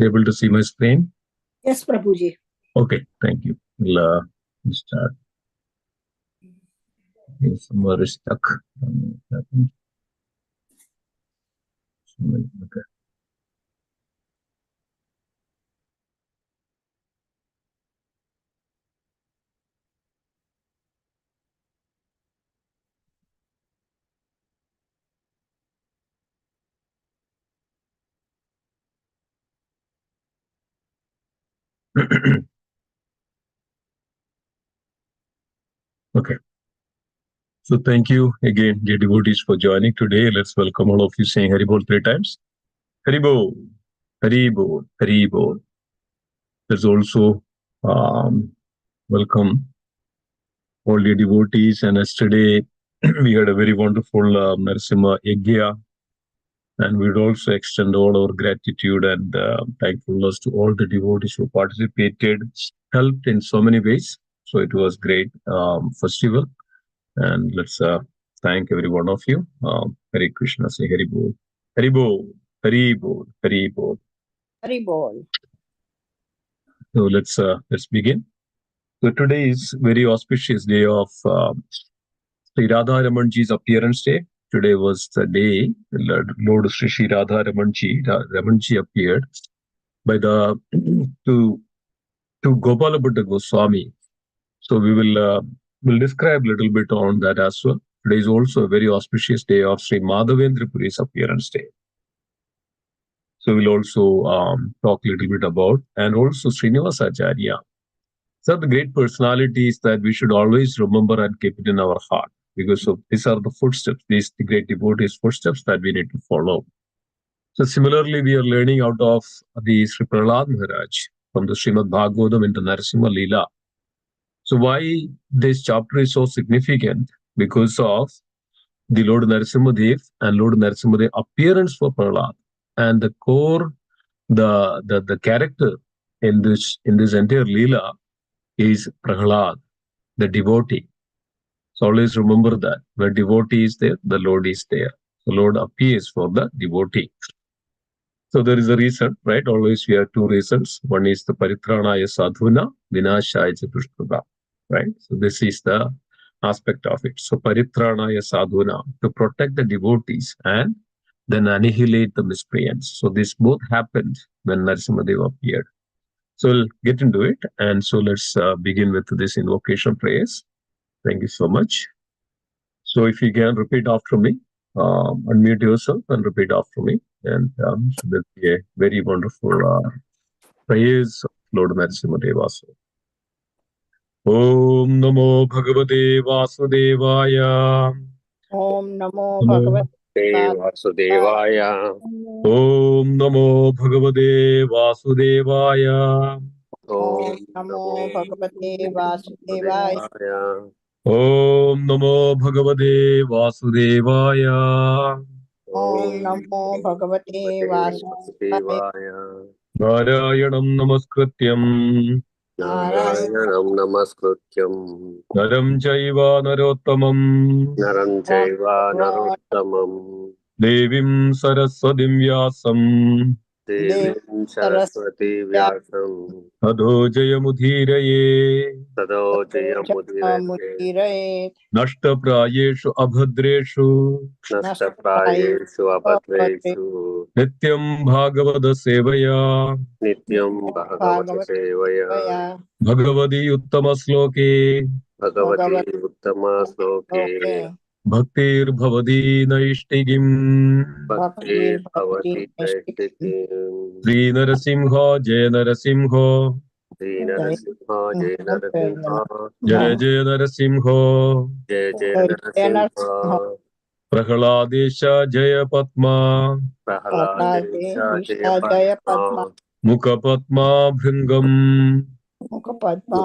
Able to see my screen? Yes, Prabhuji. Okay, thank you. We'll start. Somewhere is stuck. Okay. Okay. So thank you again, dear devotees, for joining today. Let's welcome all of you saying Haribol 3 times. Haribol, Haribol, Haribol. Let's also welcome all the devotees. And yesterday we had a very wonderful Narasimha Yagya. And we would also extend all our gratitude and thankfulness to all the devotees who participated, helped in so many ways. So it was great festival. And let's thank every one of you. Hare Krishna, say Hari Bol. Hari Bol, Hari Bol, Hari Bol. Hari Bol. So let's begin. So today is very auspicious day of Sri Radha Ramanji's appearance day. Today was the day Lord Sri Radha Ramanji appeared by the to Gopala Bhatta Goswami. So we will describe a little bit on that as well. Today is also a very auspicious day of Sri Madhavendra Puri's appearance day. So we'll also talk a little bit about, and also Srinivasacharya. So the great personalities that we should always remember and keep it in our heart, because of these are the footsteps, these the great devotees' footsteps that we need to follow. So similarly, we are learning out of the Sri Prahlad Maharaj from the Srimad Bhagavatam into Narasimha Lila. So why this chapter is so significant? Because of the Lord Narasimha Dev and Lord Narasimha Dev appearance for Prahlad, and the core, the character in this entire Leela is Prahlad, the devotee. So always remember that where devotee is there, the Lord is there. The Lord appears for the devotee. So there is a reason, right? Always we have two reasons. One is the Paritranaya Sadhuna, Vinashaya Chatushtaka, right? So this is the aspect of it. So Paritranaya Sadhuna, to protect the devotees and then annihilate the miscreants. So this both happened when Narasimhadeva appeared. So we'll get into it. And so let's begin with this invocation prayers. Thank you so much. So if you can repeat after me, unmute yourself and repeat after me. And so there'll be a very wonderful prayers of Lord Narasimhadeva. Om Namo Bhagavate Vasudevaya. Om Namo Bhagavate Vasudevaya. Om Namo Bhagavate Vasudevaya. Om Namo Bhagavate Vasudevaya. Om Namo Bhagavate Vasudevaya. Om Namo Bhagavate Vasudevaya. Narayanam Namaskrityam. Narayanam Namaskrityam. Naram Chaiva Narottamam. Naram Chaiva Narottamam. Devim Saraswatim Vyasam. Devim Saraswati Vyasam. Tado Jayamudhiraye. Tado Jayamudhiraye. Nashta Prayeshu Abhadreshu. Nashta Prayeshu Abhadreshu. Nityam Bhagavada Sevaya. Nityam Bhagavata Sevaya. Bhagavadi Uttama Sloke. Bhagavati Uttama Sloke. Bhaktir Bhavadi Naishtigim. Bhaktir Bhavati Naishtikim. Sri Narasimha Jai Narasimha. Jai Narasimha, Jai Narasimha, Jaya Jaya Narasimha. Jai Jai Narasimha, Prahaladesha Jaya Padma. Prahaladesha Jaya Padma, Mukha Padma Bhringam. Mukhapadma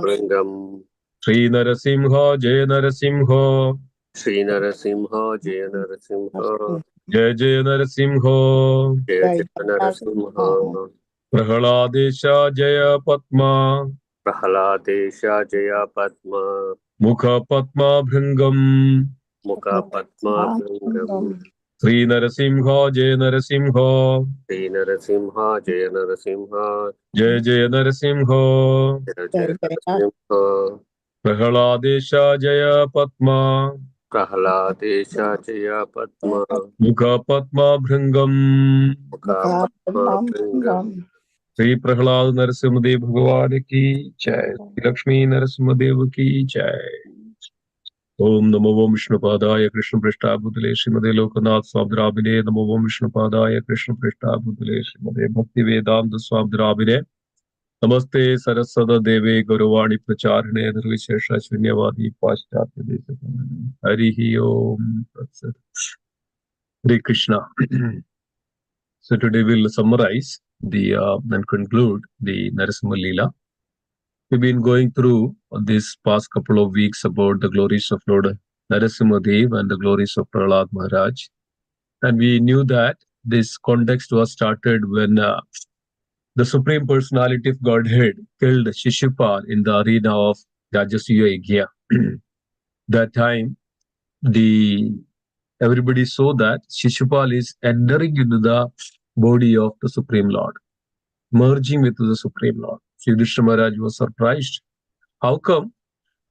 Bhringam, Sri Narasimha Jaya Narasimha. Sri Narasimha, Jaya Narasimha, Jaya Jaya Narasimha. Jaya Jaya Narasimha, Prahaladesha Jaya Padma. Prahaladesha Jaya Padma, Mukha Padma Bhringam. Mukhapadma Bhringam, Sri Narasimha Jaya Narasimha. Sri Narasimha, Jaya Narasimha, Jaya Jaya Narasimha. Jaya Jaya Narasimha, Prahaladesha Jaya Padma. Prahaladesha Jaya Padma, Mukha Padma Bhringam. Mukhapadma Bhringam. Shri Prahlad Narasimhadeva भगवान की जय। श्री लक्ष्मी नरसिंहदेव की जय। ओम नमो ओम विष्णुपादाय कृष्ण पृष्ठाभूतले श्रीमदे लोकनाथ स्वामिनामिने। नमो ओम विष्णुपादाय कृष्ण पृष्ठाभूतले श्रीमदे भक्ति वेदांत स्वामिनामिने। नमस्ते सरस्वती देवे गौरवाणी प्रचारिणे निर्विशेष शून्यवादी पाश्चात्य देश हरि ओम तत्सत्। Hare Krishna. So today we'll summarize and conclude the Narasimha Lila. We've been going through this past couple of weeks about the glories of Lord Narasimha Dev and the glories of Prahlad Maharaj. And we knew that this context was started when the Supreme Personality of Godhead killed Shishupal in the arena of Rajasuya Yagya. That time, everybody saw that Shishupal is entering into the body of the Supreme Lord, merging with the Supreme Lord. So Yudhishthira Maharaj was surprised. How come?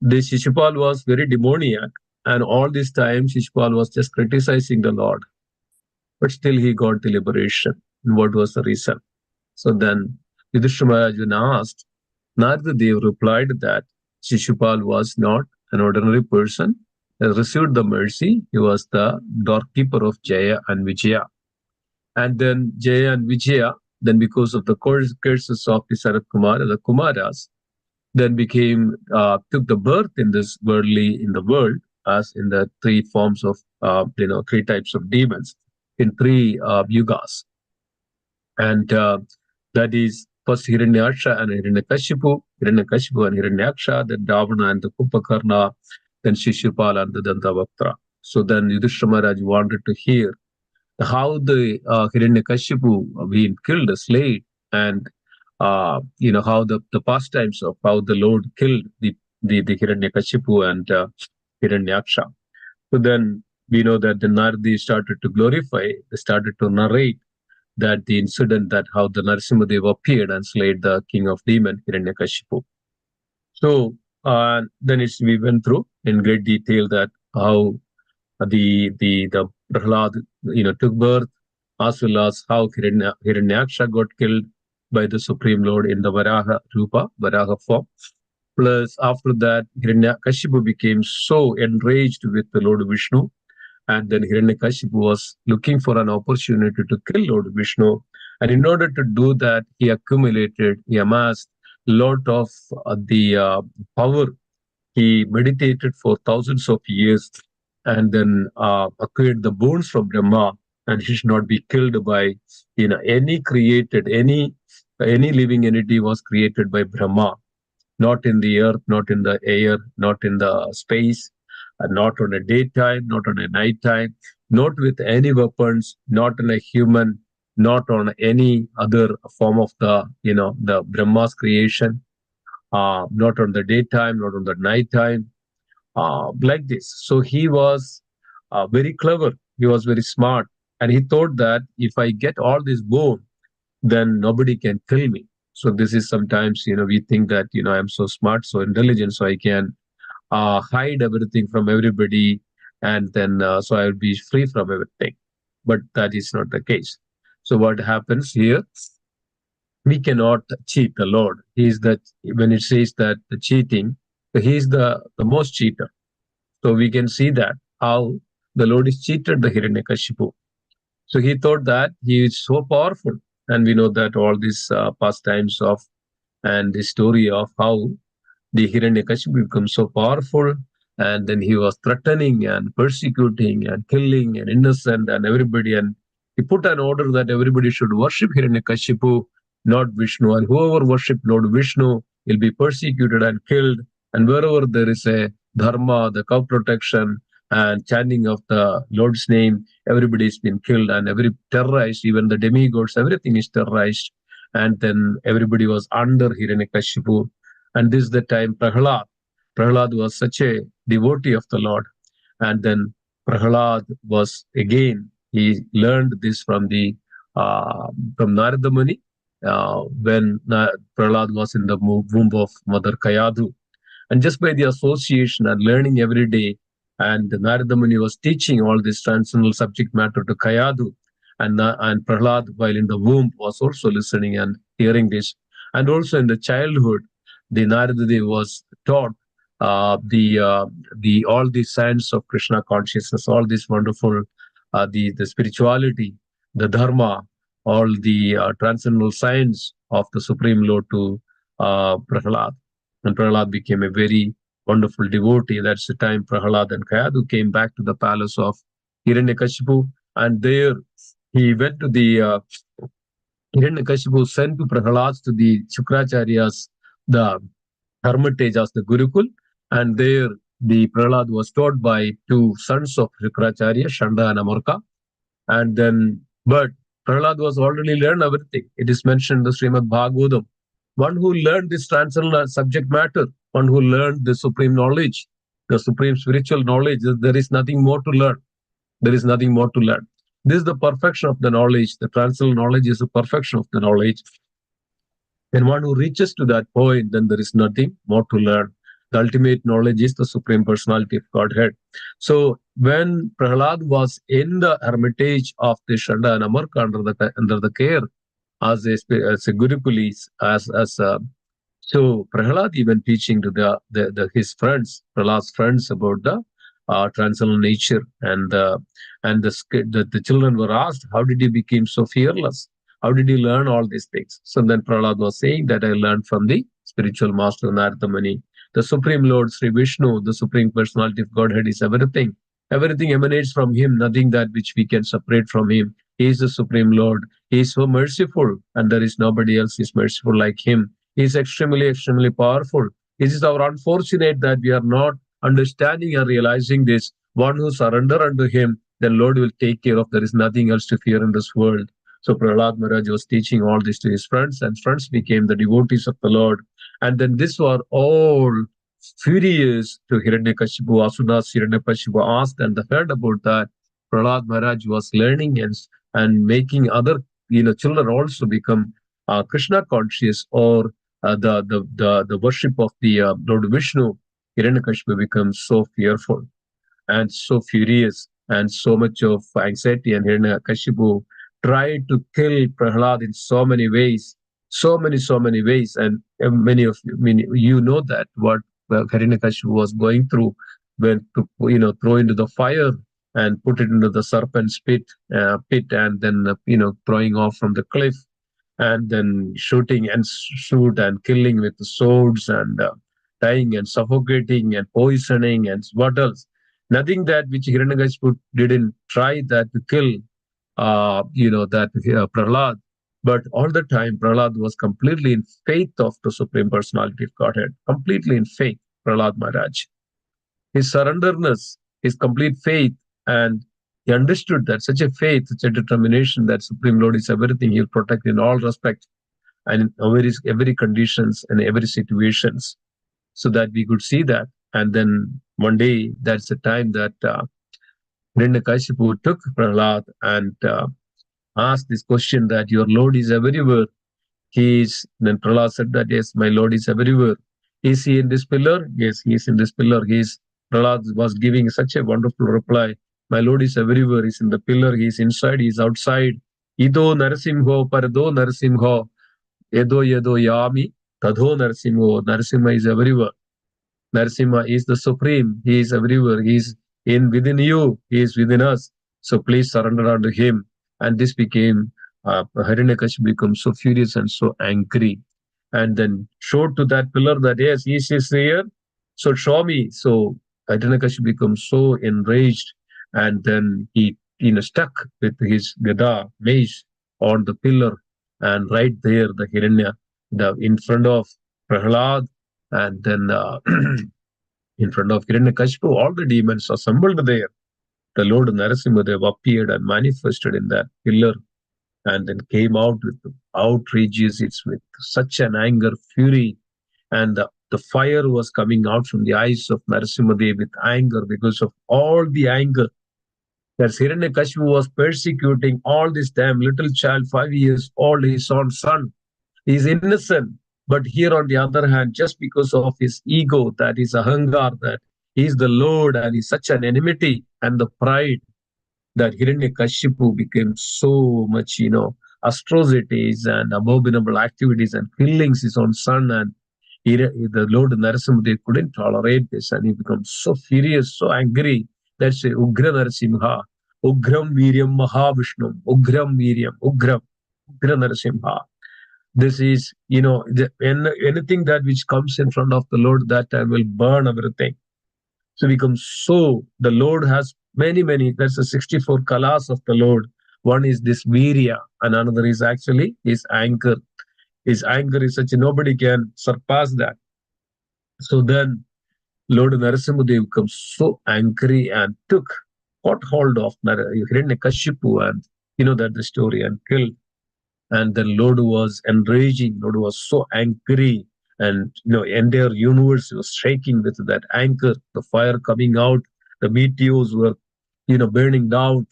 This Shishupal was very demoniac, and all this time Shishupal was just criticizing the Lord, but still he got the liberation. And what was the reason? So then Yudhishthira Maharaj, when asked, Narada Dev replied that Shishupal was not an ordinary person. He received the mercy. He was the doorkeeper of Jaya and Vijaya. And then Jaya and Vijaya, then because of the curses of the Sarat Kumara, the Kumaras, then took the birth in this in the world, as in the three forms of three types of demons in three yugas. And that is first Hiranyaksha and Hiranyakashipu, Hiranyakashipu and Hiranyaksha, then Ravana and the Kumpakarna, then Shishupala and the Dantavaktra. So then Yudhishthira Maharaj wanted to hear how the Hiranyakashipu being killed, slain, and how the pastimes of how the Lord killed the Hiranyakashipu and Hiranyaksha. So then we know that the Naradi started to glorify, they started to narrate that the incident that how the Narasimhadev appeared and slayed the king of demon Hiranyakashipu. So then we went through in great detail that how the Prahlad took birth, as well as how Hiranyaksha got killed by the Supreme Lord in the Varaha Rupa, Varaha form. Plus after that Hiranyakashipu became so enraged with the Lord Vishnu, and then Hiranyakashipu was looking for an opportunity to kill Lord Vishnu. And in order to do that, he amassed a lot of the power. He meditated for thousands of years and then acquired the bones from Brahma, and he should not be killed by any living entity was created by Brahma, not in the earth, not in the air, not in the space, not on a daytime, not on a nighttime, not with any weapons, not on a human, not on any other form of the Brahma's creation, not on the daytime, not on the nighttime, like this. So he was very clever. He was very smart, and he thought that if I get all this bone, then nobody can kill me. So this is sometimes, we think that, I'm so smart, so intelligent, so I can hide everything from everybody, and then so I will be free from everything. But that is not the case. So what happens here? We cannot cheat the Lord. He is when it says that the cheating, he is the most cheater. So we can see that how the Lord is cheated the Hiranyakashipu. So he thought that he is so powerful, and we know that all these pastimes of and the story of how the Hiranyakashipu becomes so powerful, and then he was threatening and persecuting and killing and innocent and everybody, and he put an order that everybody should worship Hiranyakashipu, not Vishnu, and whoever worship Lord Vishnu will be persecuted and killed, and wherever there is a dharma, the cow protection and chanting of the Lord's name, everybody is been killed and every terrorized, even the demigods, everything is terrorized, and then everybody was under Hiranyakashipu. And this is the time Prahlad was such a devotee of the Lord. And then Prahlad was again, he learned this from the from Narada Muni when Prahlad was in the womb of Mother Kayadu. And just by the association and learning every day, and Narada Muni was teaching all this transcendental subject matter to Kayadu, and Prahlad, while in the womb, was also listening and hearing this. And also in the childhood, the Narada Dev was taught the all the science of Krishna consciousness, all this wonderful the spirituality, the dharma, all the transcendental science of the Supreme Lord to Prahlad. And Prahlad became a very wonderful devotee. That's the time Prahlad and Kayadu came back to the palace of Hiranyakashipu, and there he went to the Hiranyakashipu sent to Prahlad to the Shukracharya's the hermitage as the Gurukul, and there the Prahlad was taught by two sons of Shukracharya, Shanda and Amarka, and then but Prahlad was already learned everything. It is mentioned in the Srimad Bhagavatam. One who learned this transcendental subject matter, one who learned the supreme knowledge, the supreme spiritual knowledge, there is nothing more to learn. There is nothing more to learn. This is the perfection of the knowledge. The transcendental knowledge is the perfection of the knowledge. When one who reaches to that point, then there is nothing more to learn. The ultimate knowledge is the Supreme Personality of Godhead. So when Prahlad was in the hermitage of the Shanda and Amarka under the care as a Gurukulis, as so Prahlad even teaching to his friends, Prahlad's friends, about the transcendental nature, and the children were asked, how did you become so fearless? How did you learn all these things? So then Prahlad was saying that I learned from the spiritual master Narada Muni. The Supreme Lord Sri Vishnu, the Supreme Personality of Godhead, is everything. Everything emanates from him, nothing that which we can separate from him. He is the Supreme Lord. He is so merciful, and there is nobody else is merciful like him. He is extremely, extremely powerful. It is our unfortunate that we are not understanding and realizing this. One who surrender unto him, the Lord will take care of. There is nothing else to fear in this world. So Prahlad Maharaj was teaching all this to his friends, and friends became the devotees of the Lord. And then these were all furious to Hiranyakashipu. Asuras Hiranyakashipu asked and heard about that. Prahlad Maharaj was learning and making other children also become Krishna conscious, or the worship of the Lord Vishnu. Hiranyakashipu becomes so fearful and so furious and so much of anxiety, and Hiranyakashipu tried to kill Prahlad in so many ways, so many ways, and many of you, you know that what Hiranyakashipu was going through when to throw into the fire and put it into the serpent's pit, and then throwing off from the cliff, and then shooting and shoot and killing with the swords, and dying and suffocating and poisoning, and what else? Nothing that which Hiranyakashipu didn't try that to kill, that Prahlad. But all the time, Prahlad was completely in faith of the Supreme Personality of Godhead, completely in faith, Prahlad Maharaj. His surrenderness, his complete faith, and he understood that such a faith, such a determination that Supreme Lord is everything, he'll protect in all respects and in every conditions and every situations, so that we could see that. And then one day, that's the time that Hiranyakashipu took Prahlad and asked this question that your Lord is everywhere. He is, then Prahlad said that, yes, my Lord is everywhere. Is he in this pillar? Yes, he is in this pillar. Prahlad was giving such a wonderful reply. My Lord is everywhere. He's in the pillar. He's inside. He's outside. Ido Narasimho, Parado Narasimho, Edo Yedo Yami, Tadho Narasimho. Narasimha is everywhere. Narasimha is the supreme. He is everywhere. He is within you. He is within us. So please surrender unto him. And this became Hiranyakashipu became so furious and so angry. and then showed to that pillar that yes, he is here. So show me. So Hiranyakashipu becomes so enraged, and then he stuck with his gada mace on the pillar, and right there the Hiranya, the in front of Prahlad, and then in front of Hiranyakashipu, all the demons assembled there. The Lord Narasimhadev appeared and manifested in that pillar, and then came out with outrageous, it's with such an anger, fury, and the fire was coming out from the eyes of Narasimhadev with anger because of all the anger that Hiranyakashipu was persecuting all this time. Little child, 5 years old, his own son, he is innocent. But here, on the other hand, just because of his ego, that is ahangar, that he is the Lord and he's such an enmity, and the pride, that Hiranyakashipu became so much, atrocities and abominable activities and killings his own son. And the Lord Narasimha couldn't tolerate this, and he becomes so furious, so angry. That's a Ugra Narasimha, Ugram Viryam Mahavishnu, Ugram Viryam, Ugra Narasimha. This is, anything that which comes in front of the Lord, that time will burn everything. So becomes so. The Lord has many. There's a 64 kalas of the Lord. One is this virya, and another is actually his anger. His anger is such nobody can surpass that. So then Lord Narasimhadev becomes so angry and caught hold of Hiranyakashipu, and that the story, and killed. And the Lord was enraging. Lord was so angry, and entire universe was shaking with that anger. The fire coming out, the meteors were burning down.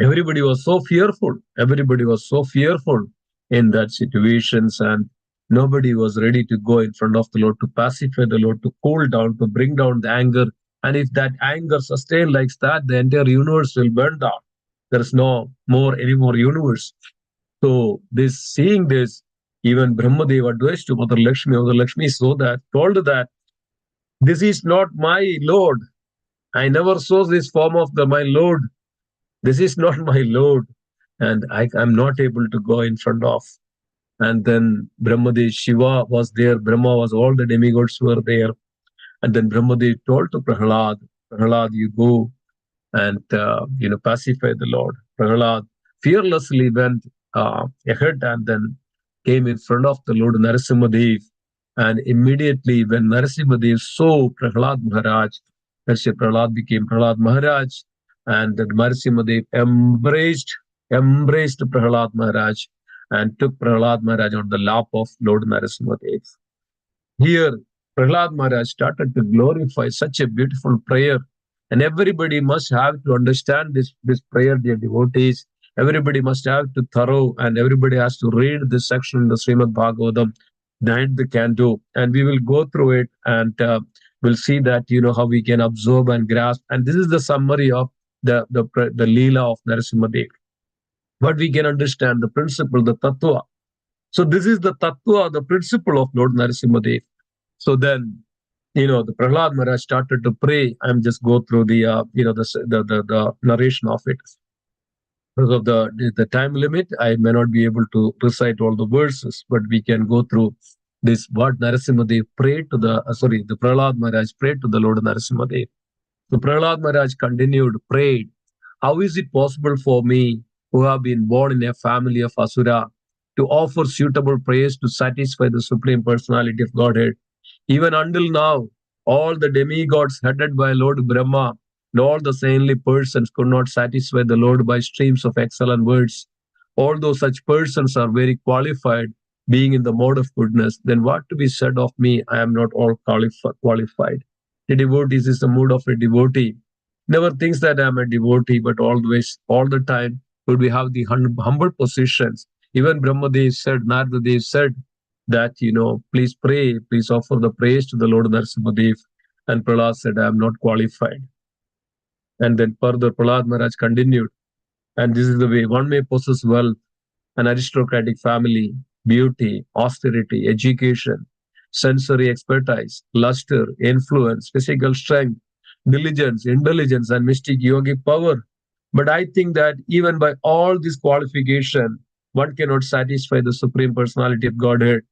Everybody was so fearful. Everybody was so fearful in that situations, and nobody was ready to go in front of the Lord to pacify the Lord, to cool down, to bring down the anger. And if that anger sustained like that, the entire universe will burn down. There is no more any more universe. So this seeing this, even Brahmadev advised to Mother Lakshmi. Mother Lakshmi told that this is not my Lord. I never saw this form of my Lord. This is not my Lord, and I'm not able to go in front of. And then Brahmadev, Shiva was there, Brahma was, all the demigods were there. And then Brahmadev told to Prahlad, you go and pacify the Lord. Prahlad fearlessly went ahead, and then came in front of the Lord Narasimhadev. And immediately when Narasimhadev saw Prahlad Maharaj, that's Prahlad became Prahlad Maharaj, and the Narasimhadev embraced Prahlad Maharaj, and took Prahlad Maharaj on the lap of Lord Narasimhadev. Here, Prahlad Maharaj started to glorify such a beautiful prayer. And everybody must have to understand this prayer, dear devotees. Everybody must have to thorough, and everybody has to read this section in the Srimad Bhagavatam, 9th canto, and we will go through it, and we'll see that, how we can absorb and grasp. And this is the summary of the Lila of Narasimhadev. But we can understand the principle, the tattva. So this is the tattva, the principle of Lord Narasimhadev. So then, the Prahlad Maharaj started to pray. I'm just go through the narration of it. Because of the time limit, I may not be able to recite all the verses, but we can go through this. What Narasimhadev prayed to the Prahlad Maharaj prayed to the Lord Narasimhadev. So Prahlad Maharaj continued, prayed, how is it possible for me, who have been born in a family of Asura, to offer suitable prayers to satisfy the Supreme Personality of Godhead? Even until now, all the demigods headed by Lord Brahma and all the saintly persons could not satisfy the Lord by streams of excellent words. Although such persons are very qualified, being in the mode of goodness, then what to be said of me? I am not all qualified. The devotee is the mood of a devotee. Never thinks that I am a devotee, but always, all the time, would we have the humble positions. Even Brahmadev said, Naradadev said that, please pray, please offer the praise to the Lord Narasimhadev. And Prahlad said, I am not qualified. And then further, Prahlad Maharaj continued, and this is the way one may possess wealth, an aristocratic family, beauty, austerity, education, sensory expertise, luster, influence, physical strength, diligence, intelligence, and mystic yogic power. But I think that even by all this qualification, one cannot satisfy the Supreme Personality of Godhead.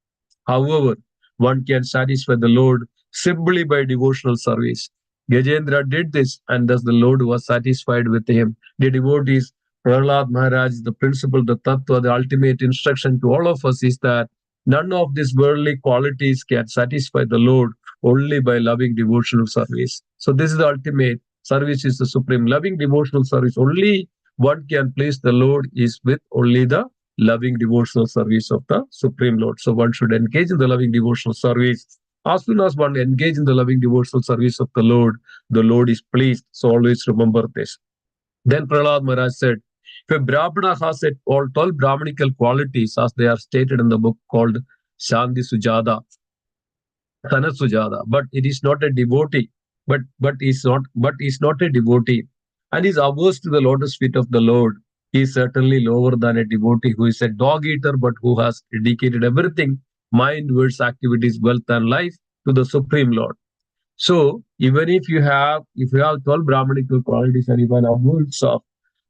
However, one can satisfy the Lord simply by devotional service. Gajendra did this, and thus the Lord was satisfied with him. The devotees, Prahlad Maharaj, the principle, the tattva, the ultimate instruction to all of us is that none of these worldly qualities can satisfy the Lord, only by loving devotional service. So, this is the ultimate. Service is the supreme. Loving devotional service, only one can please the Lord is with only the loving devotional service of the Supreme Lord. So one should engage in the loving devotional service. As soon as one engage in the loving devotional service of the Lord is pleased. So always remember this. Then Prahlad Maharaj said, if a Brahmana has all 12 Brahmanical qualities as they are stated in the book called Shanti Sujata, Sanat Sujata, but it is not a devotee, but is not a devotee, and is averse to the lotus feet of the Lord. He is certainly lower than a devotee who is a dog eater, but who has dedicated everything, mind, words, activities, wealth, and life to the Supreme Lord. So even if you have 12 Brahmanical qualities and even amounts of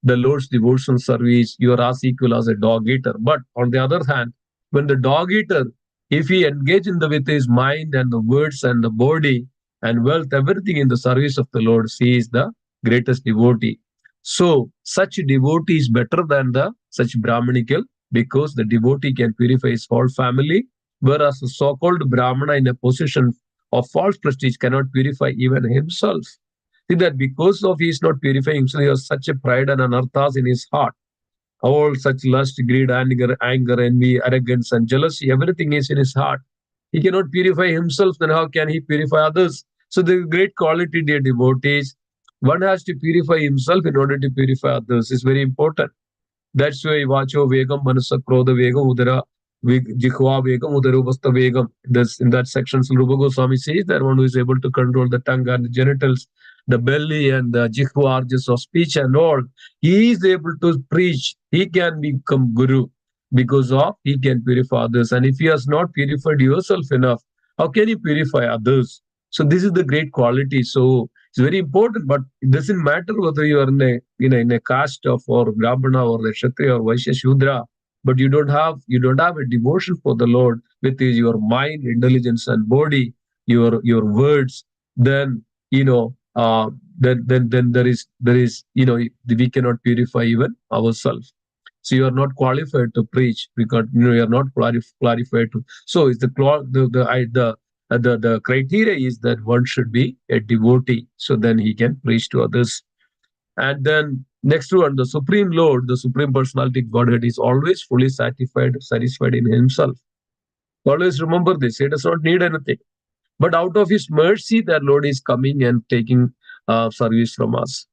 the Lord's devotional service, you are as equal as a dog eater. But on the other hand, when the dog eater, if he engage in the with his mind and the words and the body and wealth, everything in the service of the Lord, he is the greatest devotee. So such devotee is better than the such Brahmanical because the devotee can purify his whole family, whereas the so-called Brahmana in a position of false prestige cannot purify even himself. See that because of he is not purifying himself, he has such a pride and anarthas in his heart. All such lust, greed, anger, envy, arrogance, and jealousy, everything is in his heart. He cannot purify himself, then how can he purify others? So the great quality, dear devotees, one has to purify himself in order to purify others. It's very important. That's why Vacho Vegam, Manasa Krodha Vegam, Udara Jihva Vegam, Udarubasta Vegam. That's in that section, Rupa Goswami says that one who is able to control the tongue and the genitals, the belly and the Jihva, just of speech and all, he is able to preach. He can become Guru because of he can purify others. And if he has not purified yourself enough, how can you purify others? So this is the great quality. So it's very important, but it doesn't matter whether you are in a caste of or Brahmana or the Kshatriya or Vaishya Shudra, but you don't have a devotion for the Lord with your mind, intelligence, and body, your words. Then then there is we cannot purify even ourselves. So you are not qualified to preach because you are not qualified to. So it's the criteria is that one should be a devotee, so then he can preach to others. And then next one, the Supreme Lord, the Supreme Personality Godhead is always fully satisfied in Himself. Always remember this. He does not need anything. But out of His mercy, that Lord is coming and taking service from us.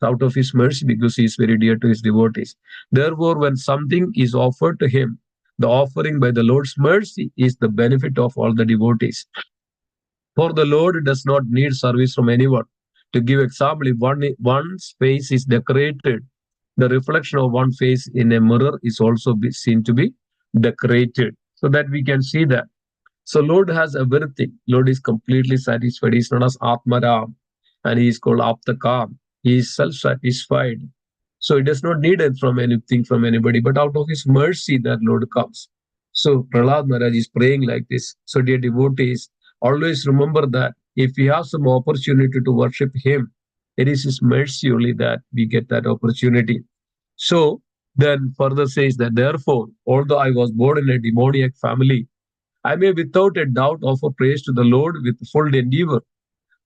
Out of His mercy, because He is very dear to His devotees. Therefore, when something is offered to Him, the offering by the Lord's mercy is the benefit of all the devotees. For the Lord does not need service from anyone. To give example, if one's face is decorated, the reflection of one face in a mirror is also seen to be decorated, so that we can see that. So Lord has everything. Lord is completely satisfied. He's not as Atmaram, and he is called Aptakam. He is self-satisfied. So he does not need it from anything from anybody, but out of his mercy that Lord comes. So Prahlad Maharaj is praying like this. So dear devotees, always remember that if we have some opportunity to worship him, it is his mercy only that we get that opportunity. So then further says that therefore, although I was born in a demoniac family, I may without a doubt offer praise to the Lord with full endeavor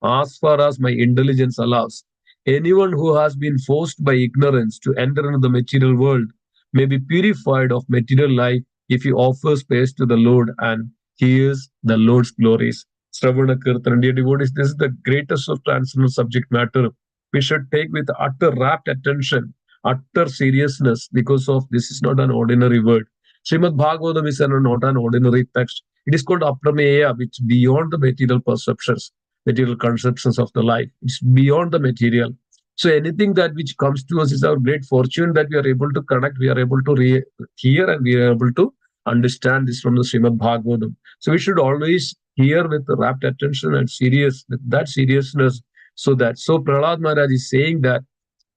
as far as my intelligence allows. Anyone who has been forced by ignorance to enter into the material world may be purified of material life if he offers praise to the Lord and hears the Lord's glories. Sravana Kirtan, dear devotees, this is the greatest of transcendental subject matter. We should take with utter rapt attention, utter seriousness, because of this is not an ordinary word. Srimad Bhagavatam is not an ordinary text. It is called Aprameya, which beyond the material perceptions, material conceptions of the life. It's beyond the material. So anything that which comes to us is our great fortune that we are able to connect, we are able to hear, and we are able to understand this from the Srimad Bhagavatam. So we should always hear with rapt attention and serious with that seriousness. So Prahlad Maharaj is saying that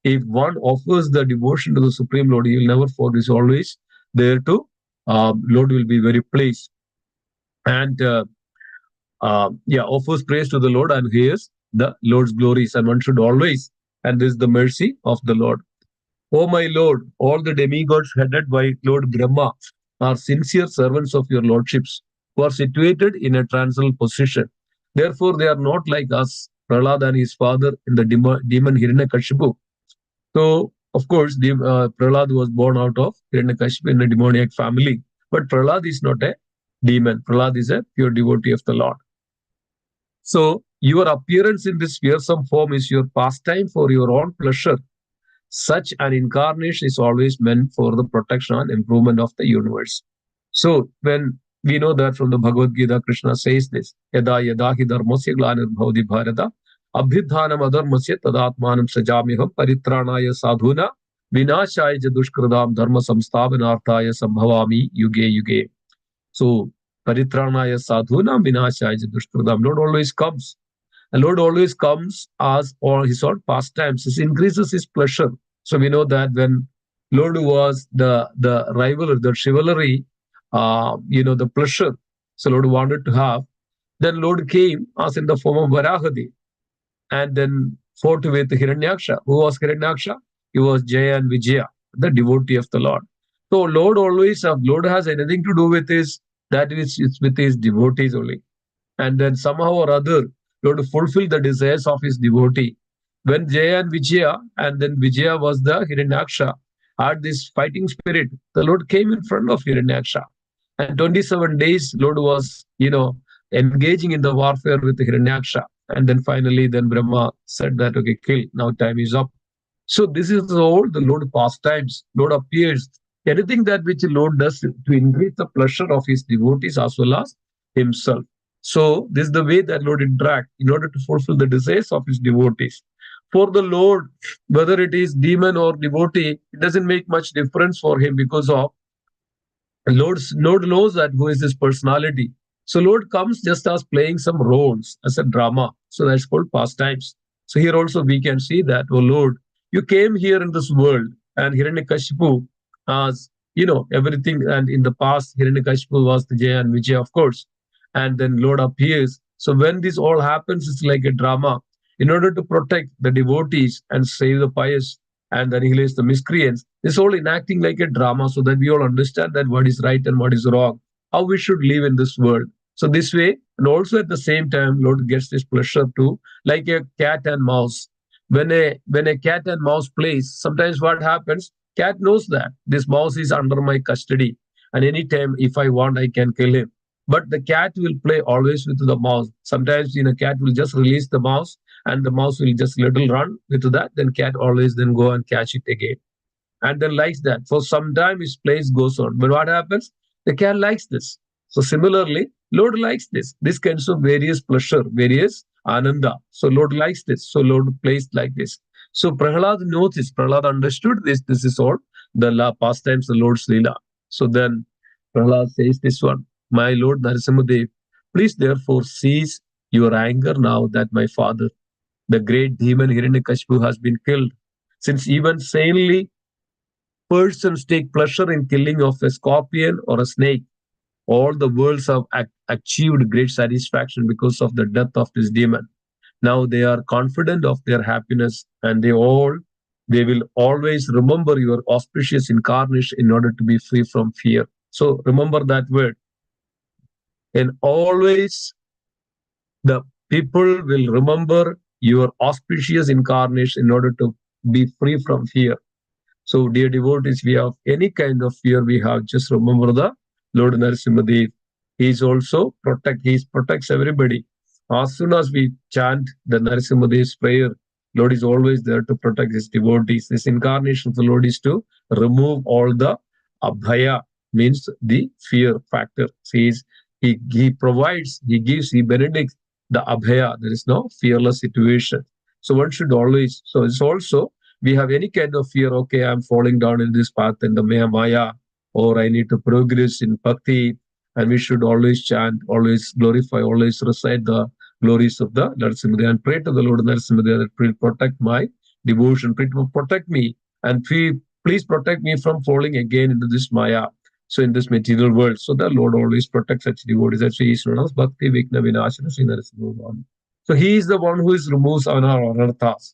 if one offers the devotion to the Supreme Lord, he will never forget. He's always there to Lord will be very pleased. and offers praise to the Lord and hears the Lord's glories. And one should always, and this is the mercy of the Lord. O my Lord, all the demigods headed by Lord Brahma are sincere servants of your lordships, who are situated in a transcendental position. Therefore, they are not like us, Prahlad and his father in the demon Hiranyakashipu. So, of course, Prahlad was born out of Hiranyakashipu in a demoniac family. But Prahlad is not a demon. Prahlad is a pure devotee of the Lord. So, your appearance in this fearsome form is your pastime for your own pleasure. Such an incarnation is always meant for the protection and improvement of the universe. So, when we know that from the Bhagavad Gita, Krishna says this, Yada yada hi dharmasya glanirбhavati bharata, abhidhanam adharmasya tadatmanam sajamiham paritranaya sadhuna vinashaya dushkradam dharma samsthavanarthaya sambhavami yuge yuge. So, paritranaya sadhuna vinashaya dushkradam. Lord always comes. The Lord always comes as all his own pastimes. He increases his pleasure. So we know that when Lord was the rival, the chivalry, the pleasure. So Lord wanted to have. Then Lord came as in the form of Varahadi, and then fought with Hiranyaksha. Who was Hiranyaksha? He was Jaya and Vijaya, the devotee of the Lord. So Lord always, Lord has anything to do with his, that is it's with his devotees only. And then somehow or other, Lord fulfill the desires of his devotee. When Jaya and Vijaya, and then Vijaya was the Hiranyaksha, had this fighting spirit, the Lord came in front of Hiranyaksha. And 27 days, Lord was, engaging in the warfare with Hiranyaksha. And then finally, then Brahma said that, okay, kill, now time is up. So this is all the Lord pastimes. Lord appears. Anything that which the Lord does to increase the pleasure of his devotees as well as himself. So this is the way that Lord interact in order to fulfill the desires of his devotees. For the Lord, whether it is demon or devotee, it doesn't make much difference for him because of Lord knows that who is his personality. So Lord comes just as playing some roles as a drama. So that's called pastimes. So here also we can see that, oh Lord, you came here in this world, and Hiranyakashipu as everything. And in the past, Hiranyakashipu was the Jaya and Vijay, of course. And then Lord appears. So when this all happens, it's like a drama. In order to protect the devotees and save the pious and annihilate the miscreants, it's all enacting like a drama so that we all understand that what is right and what is wrong, how we should live in this world. So this way, and also at the same time, Lord gets this pleasure too, like a cat and mouse. When a cat and mouse plays, sometimes what happens, cat knows that this mouse is under my custody, and anytime if I want, I can kill him. But the cat will play always with the mouse. Sometimes cat will just release the mouse, and the mouse will just little run with that. Then cat always then go and catch it again, and then likes that. For some time, his place goes on. But what happens? The cat likes this. So similarly, Lord likes this. This kinds of various pleasure, various ananda. So Lord likes this. So Lord plays like this. So Prahlad knows this. Prahlad understood this. This is all the pastimes, the Lord's Lila. So then Prahlad says this one, my Lord Narasimha, please therefore cease your anger now that my father, the great demon Hiranyakashipu, has been killed. Since even sanely persons take pleasure in killing of a scorpion or a snake, all the worlds have achieved great satisfaction because of the death of this demon. Now they are confident of their happiness, and they will always remember your auspicious incarnation in order to be free from fear. So remember that word. And always the people will remember your auspicious incarnation in order to be free from fear. So, dear devotees, we have any kind of fear we have, just remember the Lord Narasimha. He is also he protects everybody. As soon as we chant the Narasimha prayer, Lord is always there to protect his devotees. This incarnation of the Lord is to remove all the abhaya, means the fear factor. He provides, he gives, he benedicts the abhaya. There is no fearless situation. So one should always, so it's also, we have any kind of fear, okay, I'm falling down in this path in the Maya, or I need to progress in bhakti, and we should always chant, always glorify, always recite the glories of the Narasimha and pray to the Lord Narasimha that will protect my devotion, protect me, and please protect me from falling again into this Maya. So in this material world, so the Lord always protects such devotees. That's why he is known as Bhakti Vikna Vinashana Sri Narasimha. So he is the one who is removes our anarthas.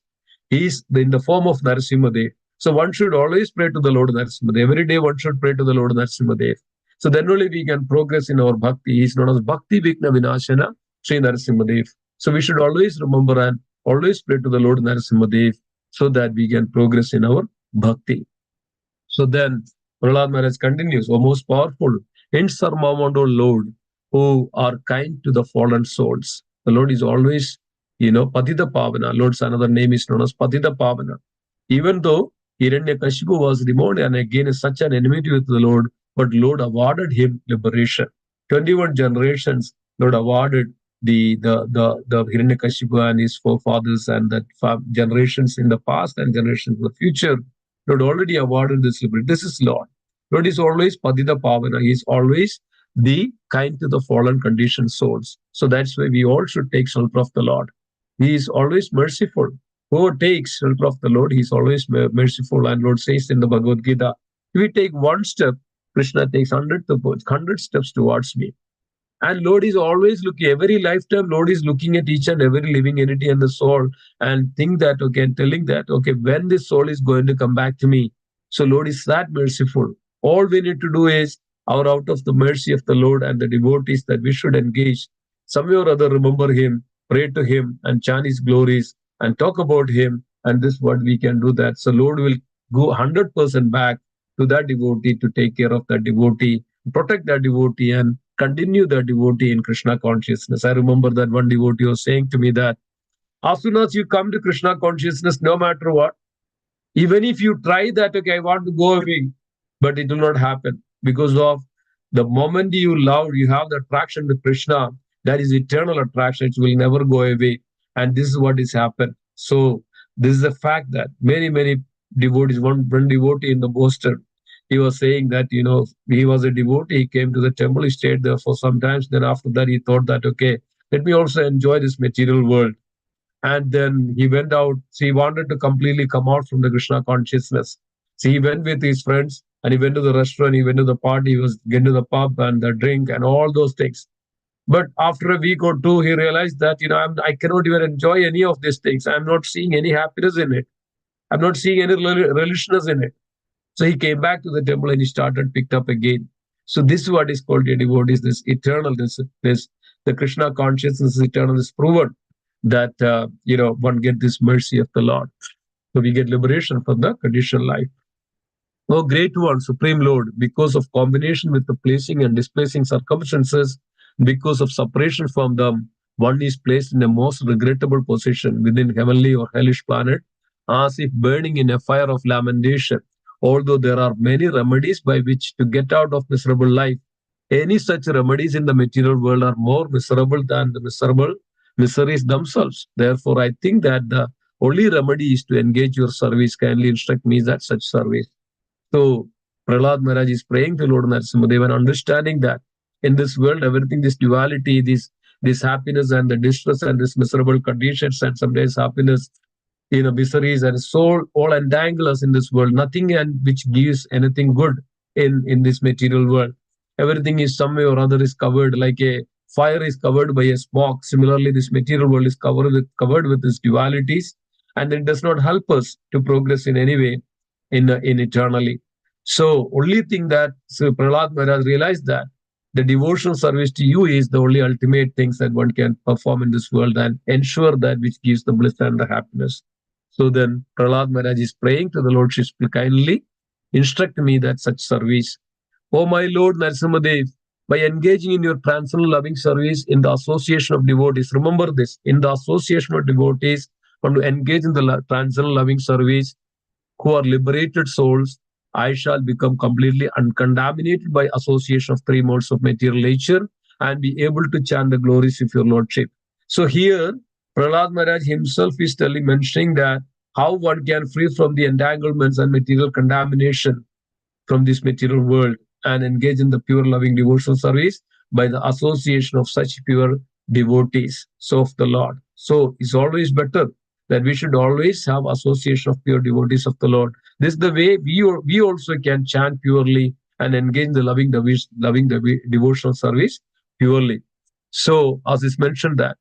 He is in the form of Narasimha. So one should always pray to the Lord Narasimha. Every day one should pray to the Lord Narasimha. So then only we can progress in our bhakti. He is known as Bhakti Vikna Vinashana Sri Narasimha. So we should always remember and always pray to the Lord Narasimha so that we can progress in our bhakti. So then Prahlad Maharaj continues, O most powerful, hence are Mamond, O Lord, who are kind to the fallen souls. The Lord is always, Patita Pavana. Lord's another name is known as Patita Pavana. Even though Hiranyakashipu was removed and again is such an enmity with the Lord, but Lord awarded him liberation. 21 generations, Lord awarded the Hiranyakashipu and his forefathers and that generations in the past and generations in the future. Lord already awarded this liberty. This is Lord. Lord is always Padita Pavana. He is always the kind to the fallen conditioned souls. So that's why we all should take shelter of the Lord. He is always merciful. Whoever takes shelter of the Lord, he is always merciful. And Lord says in the Bhagavad Gita, if we take one step, Krishna takes 100 steps towards me. And Lord is always looking, every lifetime, Lord is looking at each and every living entity and the soul and think that, okay, and telling that, okay, when this soul is going to come back to me. So Lord is that merciful. All we need to do is, out of the mercy of the Lord and the devotees that we should engage, some way or other remember Him, pray to Him and chant His glories and talk about Him. And this what we can do that. So Lord will go 100% back to that devotee to take care of that devotee, protect that devotee and continue the devotee in Krishna consciousness. I remember that one devotee was saying to me that as soon as you come to Krishna consciousness, no matter what, even if you try that, okay, I want to go away, but it will not happen because of the moment you love, you have the attraction to Krishna, that is eternal attraction, it will never go away. And this is what is happened. So this is the fact that many devotees, one devotee in the Boston, he was saying that, he was a devotee, he came to the temple, he stayed there for some time. Then after that, he thought that, okay, let me also enjoy this material world. And then he went out. So he wanted to completely come out from the Krishna consciousness. So he went with his friends and he went to the restaurant, he went to the party, he was going to the pub and the drink and all those things. But after a week or two, he realized that, I cannot even enjoy any of these things. I'm not seeing any happiness in it. I'm not seeing any religiousness in it. So he came back to the temple and he started picked up again. So this is what is called a devotee, this eternal, this the Krishna consciousness is eternal, is proven that one get this mercy of the Lord. So we get liberation from the conditional life. Oh, great one, Supreme Lord, because of combination with the placing and displacing circumstances, because of separation from them, one is placed in a most regrettable position within heavenly or hellish planet, as if burning in a fire of lamentation. Although there are many remedies by which to get out of miserable life, any such remedies in the material world are more miserable than the miseries themselves. Therefore, I think that the only remedy is to engage your service. Kindly instruct me that such service. So Prahlad Maharaj is praying to Lord Narasimha and understanding that in this world, everything, this duality, this happiness and the distress and this miserable conditions and sometimes happiness, miseries and soul all entangle us in this world. Nothing and which gives anything good in this material world. Everything is some way or other is covered like a fire is covered by a smoke. Similarly, this material world is covered with these dualities, and it does not help us to progress in any way in eternally. So only thing that Prahlad Maharaj realized that the devotional service to you is the only ultimate things that one can perform in this world and ensure that which gives the bliss and the happiness. So then Prahlad Maharaj is praying to the Lord, kindly instruct me that such service. O my Lord Narasimhadev, by engaging in your transcendental loving service in the association of devotees, remember this, in the association of devotees, when to engage in the transcendental loving service, who are liberated souls, I shall become completely uncontaminated by association of three modes of material nature and be able to chant the glories of your Lordship. So here, Prahlad Maharaj himself is mentioning that how one can free from the entanglements and material contamination from this material world and engage in the pure loving devotional service by the association of such pure devotees, so of the Lord. So it's always better that we should always have association of pure devotees of the Lord. This is the way we also can chant purely and engage in the devotional service purely. So, as is mentioned that,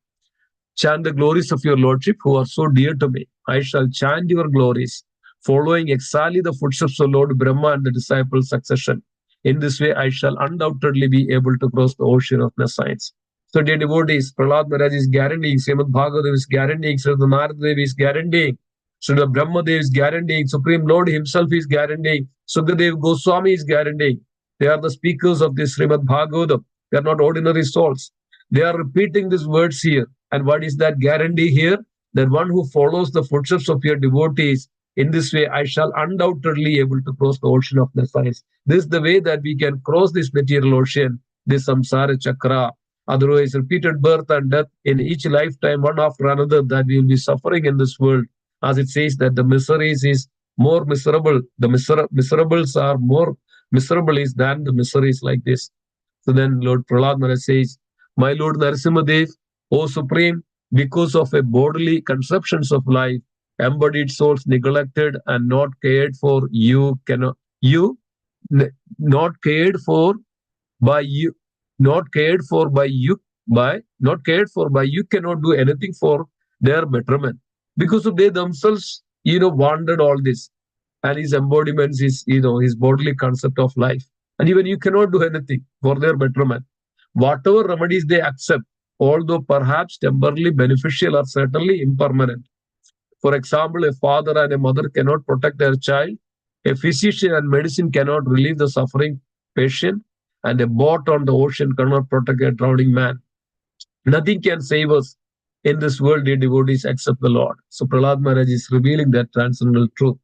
chant the glories of your Lordship, who are so dear to me. I shall chant your glories, following exactly the footsteps of Lord Brahma and the disciple succession. In this way, I shall undoubtedly be able to cross the ocean of nescience. So, dear devotees, Prahlad Maharaj is guaranteeing, Srimad Bhagavatam is guaranteeing, Sri Narad Dev is guaranteeing, Sri Brahma Dev is guaranteeing, Supreme Lord Himself is guaranteeing, Sukadev Goswami is guaranteeing. They are the speakers of this Srimad Bhagavatam. They are not ordinary souls. They are repeating these words here. And what is that guarantee here? That one who follows the footsteps of your devotees, in this way, I shall undoubtedly able to cross the ocean of nescience. This is the way that we can cross this material ocean, this samsara chakra. Otherwise, repeated birth and death in each lifetime, one after another, that we will be suffering in this world. As it says that the miseries is more miserable. The miserables are more miserable is than the miseries like this. So then Lord Prahlad Maharaj says, my Lord Narasimha Dev, O Supreme, because of a bodily conceptions of life, embodied souls neglected and not cared for, not cared for by you, not cared for by you, not cared for by you cannot do anything for their betterment. Because of they themselves, wanted all this. And his embodiments is, his bodily concept of life. And even you cannot do anything for their betterment. Whatever remedies they accept, although perhaps temporarily beneficial, are certainly impermanent. For example, a father and a mother cannot protect their child, a physician and medicine cannot relieve the suffering patient, and a boat on the ocean cannot protect a drowning man. Nothing can save us in this world, dear devotees, except the Lord. So Prahlad Maharaj is revealing that transcendental truth.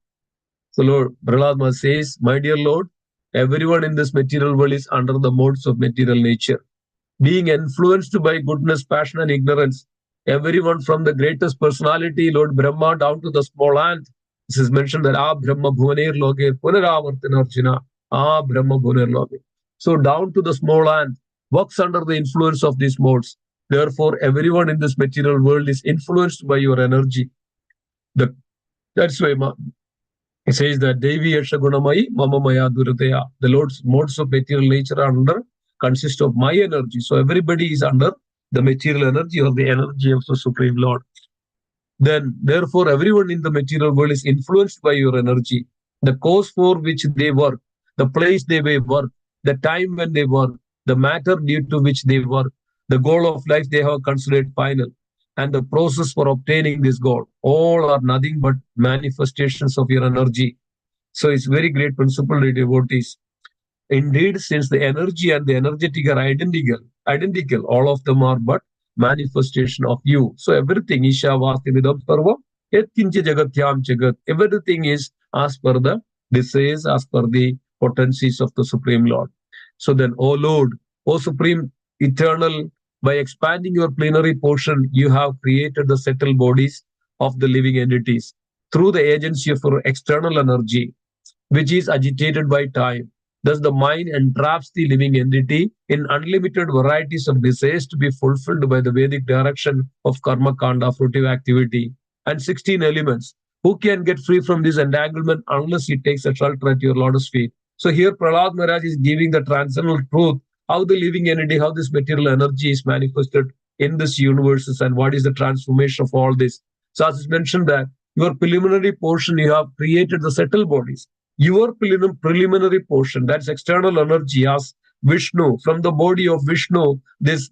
So Lord Prahlad Maharaj says, my dear Lord, everyone in this material world is under the modes of material nature, being influenced by goodness, passion, and ignorance. Everyone from the greatest personality, Lord Brahma, down to the small ant. This is mentioned that Brahma Bhuvaner Loge Punaravartanarjuna. Brahma Bhuvaner Loge. So down to the small ant works under the influence of these modes. Therefore, everyone in this material world is influenced by your energy. That's why it says that Devi Yasha Gunamai, Mama Maya Durataya. The Lord's modes of material nature are under, consist of my energy. So everybody is under the material energy or the energy of the Supreme Lord. Then, therefore, everyone in the material world is influenced by your energy. The cause for which they work, the place they may work, the time when they work, the matter due to which they work, the goal of life they have considered final, and the process for obtaining this goal, all are nothing but manifestations of your energy. So it's very great principle, devotees. Indeed, since the energy and the energetic are identical, all of them are but manifestation of you. So everything, Isha Vasti Vidam Sarva, Yatkincha Jagatyam Jagat, everything is as per the desires, as per the potencies of the Supreme Lord. So then, O Lord, O Supreme Eternal, by expanding your plenary portion, you have created the settled bodies of the living entities through the agency of your external energy, which is agitated by time. Thus, the mind entraps the living entity in unlimited varieties of desires to be fulfilled by the Vedic direction of karma kanda, fruitive activity, and 16 elements. Who can get free from this entanglement unless he takes a shelter at your lotus feet? So here Prahlad Maharaj is giving the transcendental truth, how the living entity, how this material energy is manifested in this universe, and what is the transformation of all this. So as is mentioned that your preliminary portion, you have created the settled bodies. Your preliminary portion, that's external energy, as Vishnu, from the body of Vishnu, this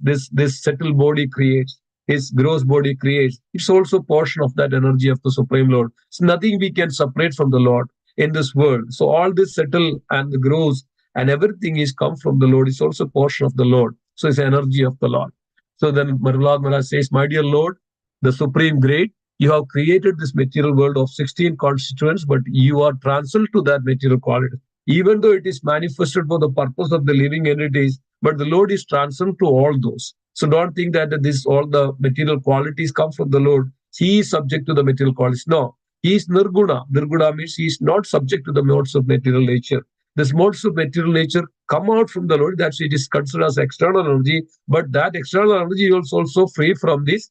settled body creates, his gross body creates. It's also portion of that energy of the Supreme Lord. It's nothing we can separate from the Lord in this world. So all this settle and the gross and everything is come from the Lord. It's also portion of the Lord. So it's energy of the Lord. So then Prahlad Maharaj says, my dear Lord, the Supreme Great, you have created this material world of 16 constituents, but you are transcendental to that material quality. Even though it is manifested for the purpose of the living entities, but the Lord is transcendental to all those. So don't think that this all the material qualities come from the Lord. He is subject to the material qualities. No, he is nirguna. Nirguna means he is not subject to the modes of material nature. This modes of material nature come out from the Lord. That's it is considered as external energy, but that external energy is also free from this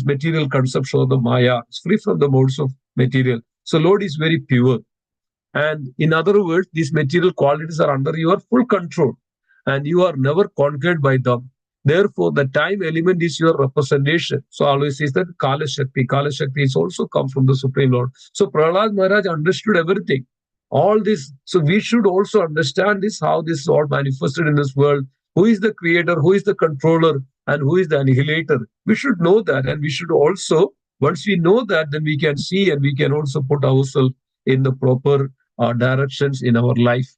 material conception of the Maya. It's free from the modes of material. So Lord is very pure. And in other words, these material qualities are under your full control and you are never conquered by them. Therefore, the time element is your representation. So always says that Kala Shakti. Kala Shakti is also come from the Supreme Lord. So Prahlad Maharaj understood everything. All this. So we should also understand this, how this is all manifested in this world. Who is the creator, who is the controller, and who is the annihilator? We should know that. And we should also, once we know that, then we can see and we can also put ourselves in the proper directions in our life.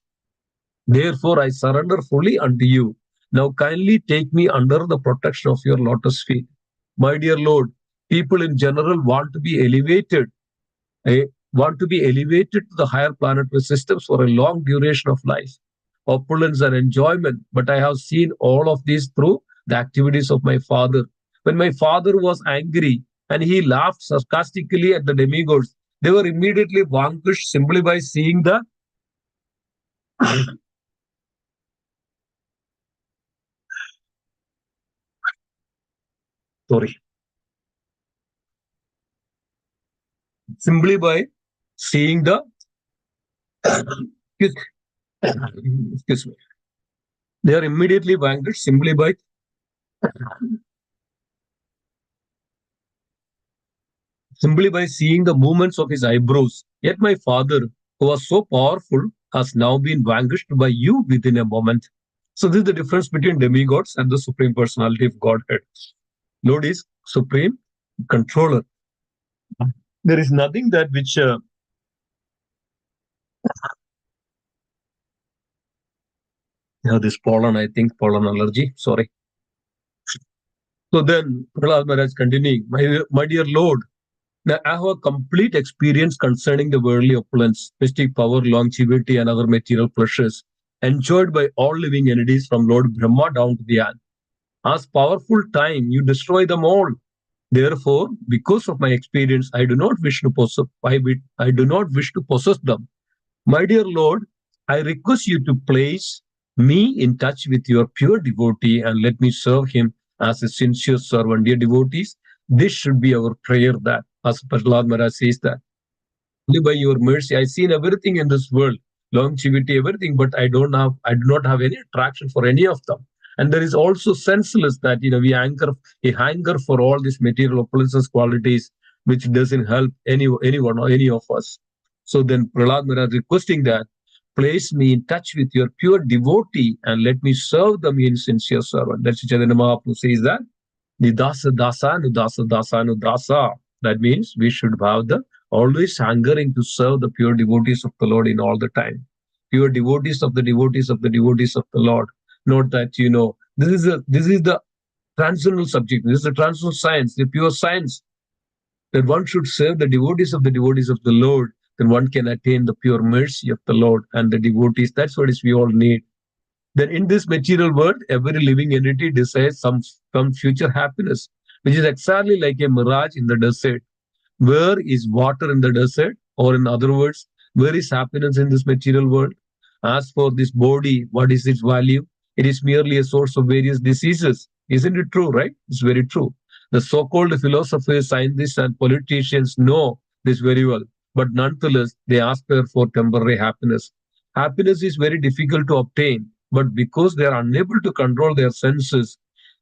Therefore, I surrender fully unto you. Now, kindly take me under the protection of your lotus feet. My dear Lord, people in general eh, want to be elevated to the higher planetary systems for a long duration of life, opulence and enjoyment. But I have seen all of these through the activities of my father. When my father was angry and he laughed sarcastically at the demigods, they were immediately vanquished simply by seeing the sorry, simply by seeing the excuse, excuse me. They are immediately vanquished simply by seeing the movements of his eyebrows. Yet my father, who was so powerful, has now been vanquished by you within a moment. So this is the difference between demigods and the supreme personality of Godhead. Lord is supreme controller. There is nothing that which this pollen, I think pollen allergy. Sorry. So then Prahlad Maharaj continuing, my dear Lord, now, I have a complete experience concerning the worldly opulence, mystic power, longevity, and other material pleasures enjoyed by all living entities from Lord Brahma down to the ant. As powerful time, you destroy them all. Therefore, because of my experience, I do not wish to possess. I do not wish to possess them. My dear Lord, I request you to place me in touch with your pure devotee and let me serve him as a sincere servant. Dear devotees, this should be our prayer that, as Prahlad Maharaj says that, only by your mercy, I've seen everything in this world, longevity, everything, but I do not have any attraction for any of them. And there is also senseless that, we hanker for all these material opulences qualities, which doesn't help anyone or any of us. So then Prahlad Maharaj requesting that, place me in touch with your pure devotee and let me serve them in sincere servant. That's Chaitanya Mahaprabhu says that. Nidasa dasa nudasa dasa nudasa. That means we should have the always hungering to serve the pure devotees of the Lord in all the time. Pure devotees of the devotees of the devotees of the Lord. Not that this is the transcendental subject. This is the transcendental science, the pure science that one should serve the devotees of the Lord. Then one can attain the pure mercy of the Lord and the devotees. That's what is we all need. Then in this material world, every living entity desires some future happiness, which is exactly like a mirage in the desert. Where is water in the desert? Or in other words, where is happiness in this material world? As for this body, what is its value? It is merely a source of various diseases. Isn't it true, right? It's very true. The so-called philosophers, scientists, and politicians know this very well, but nonetheless, they aspire for temporary happiness. Happiness is very difficult to obtain, but because they are unable to control their senses,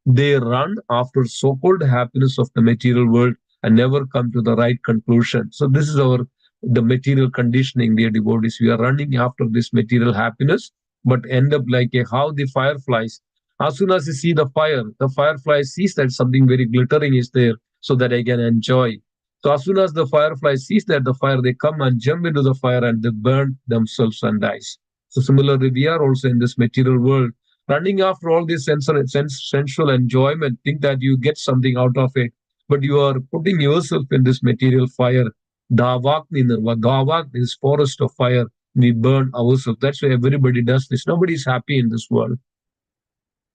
they run after so-called happiness of the material world and never come to the right conclusion. So this is our the material conditioning, dear devotees. We are running after this material happiness, but end up like a how the fireflies. As soon as you see the firefly sees that something very glittering is there, so that I can enjoy. So as soon as the firefly sees that the fire, they come and jump into the fire and they burn themselves and dies. So similarly, we are also in this material world, running after all this sensual enjoyment, think that you get something out of it, but you are putting yourself in this material fire. Davak is forest of fire. We burn ourselves. That's why everybody does this. Nobody is happy in this world.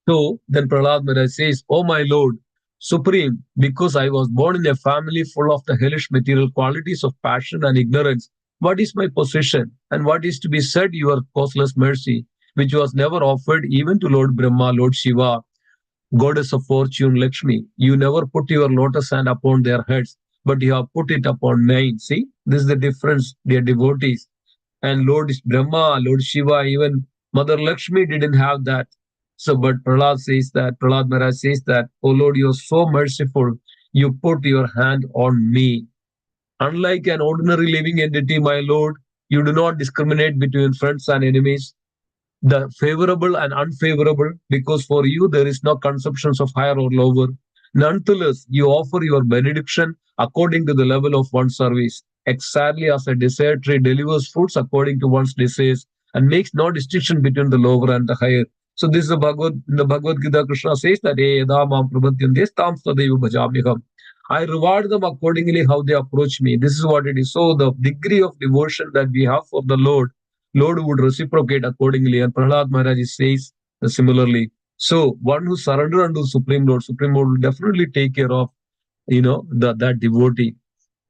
So then Prahlad Maharaj says, "Oh my Lord, Supreme, because I was born in a family full of the hellish material qualities of passion and ignorance, what is my possession? And what is to be said your causeless mercy, which was never offered even to Lord Brahma, Lord Shiva, goddess of fortune, Lakshmi? You never put your lotus hand upon their heads, but you have put it upon mine." See, this is the difference, dear devotees. And Lord Brahma, Lord Shiva, even Mother Lakshmi didn't have that. So, but Prahlad Maharaj says that, oh Lord, you are so merciful. You put your hand on me. Unlike an ordinary living entity, my Lord, you do not discriminate between friends and enemies, the favorable and unfavorable, because for you there is no conceptions of higher or lower. Nonetheless, you offer your benediction according to the level of one's service, exactly as a desired tree delivers fruits according to one's desires and makes no distinction between the lower and the higher. So this is the Bhagavad, in the Bhagavad Gita, Krishna says that yada mam prabhatyante tam tadaiva bhajamyaham. I reward them accordingly how they approach me. This is what it is. So the degree of devotion that we have for the Lord would reciprocate accordingly. And Prahlad Maharaj says similarly. So one who surrender unto Supreme Lord will definitely take care of, that devotee.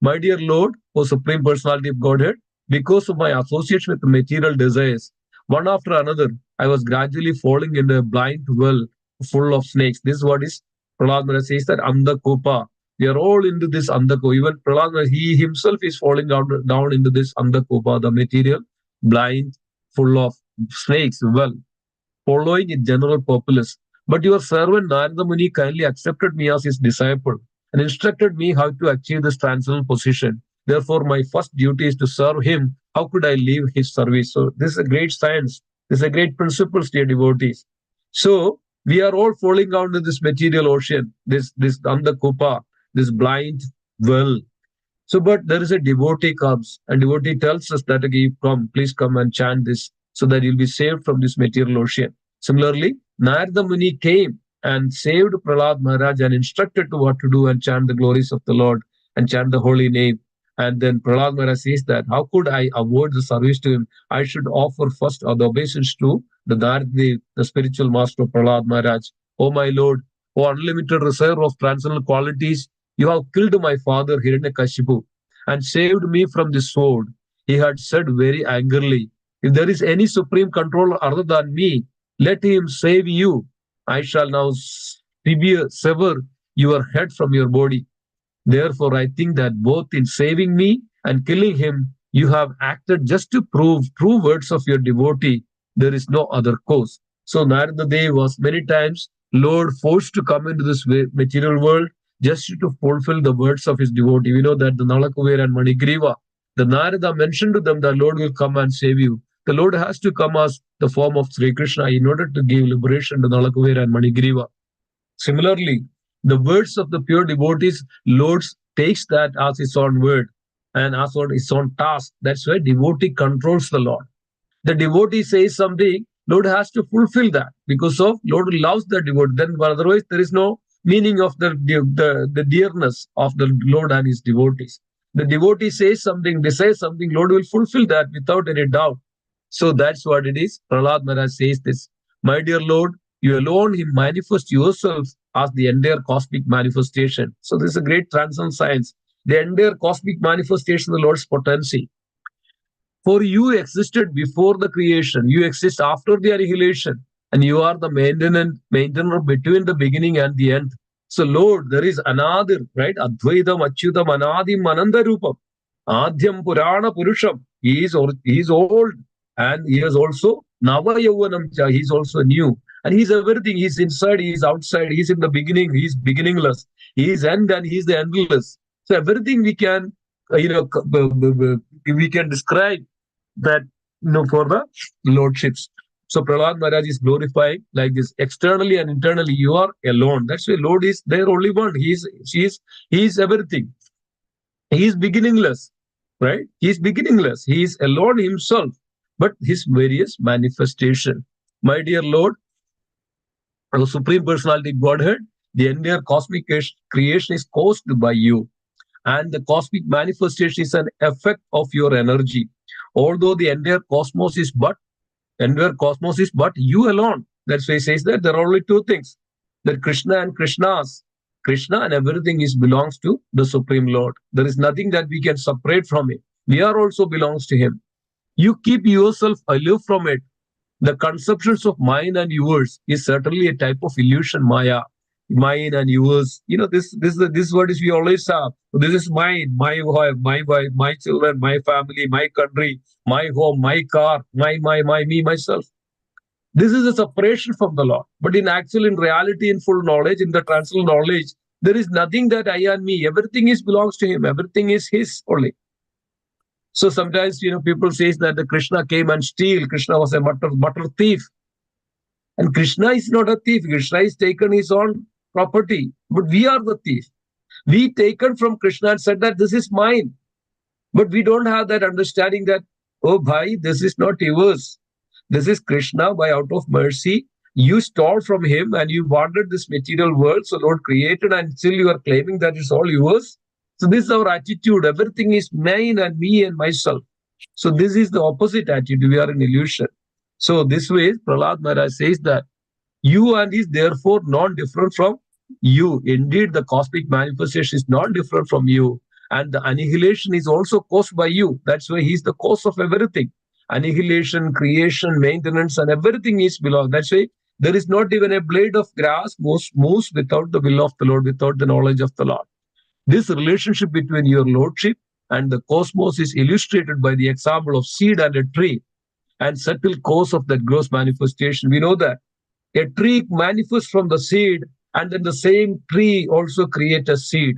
My dear Lord, O Supreme Personality of Godhead, because of my association with material desires, one after another, I was gradually falling in a blind well full of snakes. This is what is Prahlad Maharaj says that Andhakopa. We are all into this Andhakopa. Even Prahlad Maharaj, he himself is falling down into this Andhakopa, the material, blind, full of snakes, well, following a general populace. But your servant Narada Muni kindly accepted me as his disciple and instructed me how to achieve this transcendental position. Therefore, my first duty is to serve him. How could I leave his service? So, this is a great science. This is a great principle, dear devotees. So, we are all falling down to this material ocean, this Andhakupa, this blind well. So, but there is a devotee comes, and devotee tells us that, okay, come, please come and chant this so that you'll be saved from this material ocean. Similarly, Narada Muni came and saved Prahlad Maharaj and instructed to what to do and chant the glories of the Lord and chant the holy name. And then Prahlad Maharaj says that, how could I avoid the service to him? I should offer first the obeisance to the Narada, the spiritual master of Prahlad Maharaj. Oh my Lord, oh unlimited reserve of transcendental qualities, you have killed my father Hiranyakashipu and saved me from the sword. He had said very angrily, if there is any supreme controller other than me, let him save you. I shall now sever your head from your body. Therefore, I think that both in saving me and killing him, you have acted just to prove true words of your devotee. There is no other course. So Narada Dev was many times Lord forced to come into this material world just to fulfill the words of his devotee. We know that the Nalakuver and Manigriva, the Narada mentioned to them that Lord will come and save you. The Lord has to come as the form of Sri Krishna in order to give liberation to Nalakuver and Manigriva. Similarly, the words of the pure devotees, Lord takes that as his own word and as his own task. That's why devotee controls the Lord. The devotee says something, Lord has to fulfill that because of Lord loves the devotee. Then otherwise there is no meaning of the dearness of the Lord and his devotees. The devotee says something, they say something, Lord will fulfill that without any doubt. So that's what it is. Prahlad Maharaj says this. My dear Lord, you alone He manifest yourself as the entire cosmic manifestation. So this is a great transcendent science. The entire cosmic manifestation of the Lord's potency. For you existed before the creation, you exist after the annihilation, and you are the maintainer between the beginning and the end. So, Lord, there is another, right? Advaitam, Achyutam, Anadim, Anandarupam, Adhyam, Purana, Purusham. He is old, and he is also Nava Yauvanam, he is also new. And he's everything. He's inside, he's outside, he's in the beginning, he's beginningless, he is end, and he's the endless. So, everything we can, we can describe that for the lordships. So Prahlad Maharaj is glorifying like this externally and internally. You are alone. That's why Lord is there only one. He is everything. He is beginningless, right? He is beginningless. He is alone himself, but his various manifestation. My dear Lord, the Supreme Personality Godhead, the entire cosmic creation is caused by you, and the cosmic manifestation is an effect of your energy. Although the entire cosmos is but you alone. That's why he says that there are only two things: that Krishna and Krishnas. Krishna and everything is belongs to the Supreme Lord. There is nothing that we can separate from it. We are also belongs to Him. You keep yourself aloof from it. The conceptions of mine and yours is certainly a type of illusion, Maya. mine and yours. This word is we always have. This is mine, my wife, my children, my family, my country, my home, my car, my, me, myself. This is a separation from the Lord. But in reality, in full knowledge, in the transcendental knowledge, there is nothing that I and me. Everything is belongs to Him. Everything is His only. So sometimes, people say that the Krishna came and steal. Krishna was a butter thief. And Krishna is not a thief. Krishna is taken his own property. But we are the thief. We taken from Krishna and said that this is mine. But we don't have that understanding that, oh, bhai, this is not yours. This is Krishna by out of mercy. You stole from him and you wandered this material world. So Lord created and still you are claiming that it's all yours. So this is our attitude. Everything is mine and me and myself. So this is the opposite attitude. We are in illusion. So this way, Prahlad Maharaj says that you and is therefore not different from you. Indeed, the cosmic manifestation is not different from you. And the annihilation is also caused by you. That's why he's the cause of everything. Annihilation, creation, maintenance, and everything is below. That's why there is not even a blade of grass moves without the will of the Lord, without the knowledge of the Lord. This relationship between your lordship and the cosmos is illustrated by the example of seed and a tree and subtle cause of that gross manifestation. We know that a tree manifests from the seed, and then the same tree also creates a seed.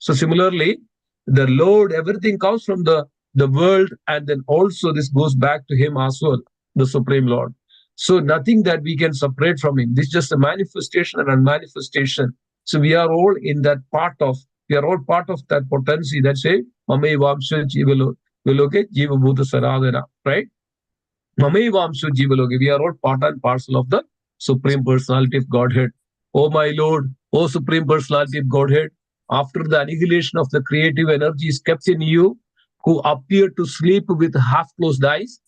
So similarly, the Lord, everything comes from the world, and then also this goes back to Him as well, the Supreme Lord. So nothing that we can separate from Him. This is just a manifestation and unmanifestation. So we are all in that we are all part of that potency. That's it. Mame Vamsha Jivaloke, Jiva Bhuta Saradana, right? Mame Vamsha Jivaloke. We are all part and parcel of the Supreme Personality of Godhead. Oh my Lord, oh Supreme Personality of Godhead, after the annihilation of the creative energy is kept in you, who appear to sleep with half-closed eyes,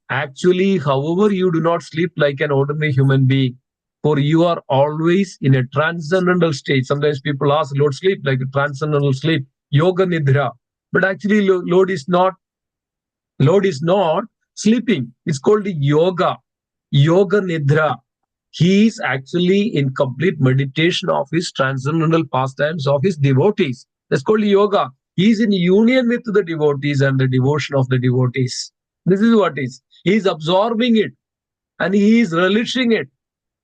actually, however, you do not sleep like an ordinary human being, for you are always in a transcendental state. Sometimes people ask, Lord, sleep like a transcendental sleep, yoga nidra. But actually, Lord is not sleeping. It's called yoga nidra. He is actually in complete meditation of his transcendental pastimes of his devotees. That's called yoga. He is in union with the devotees and the devotion of the devotees. This is what is. He is absorbing it and he is relishing it.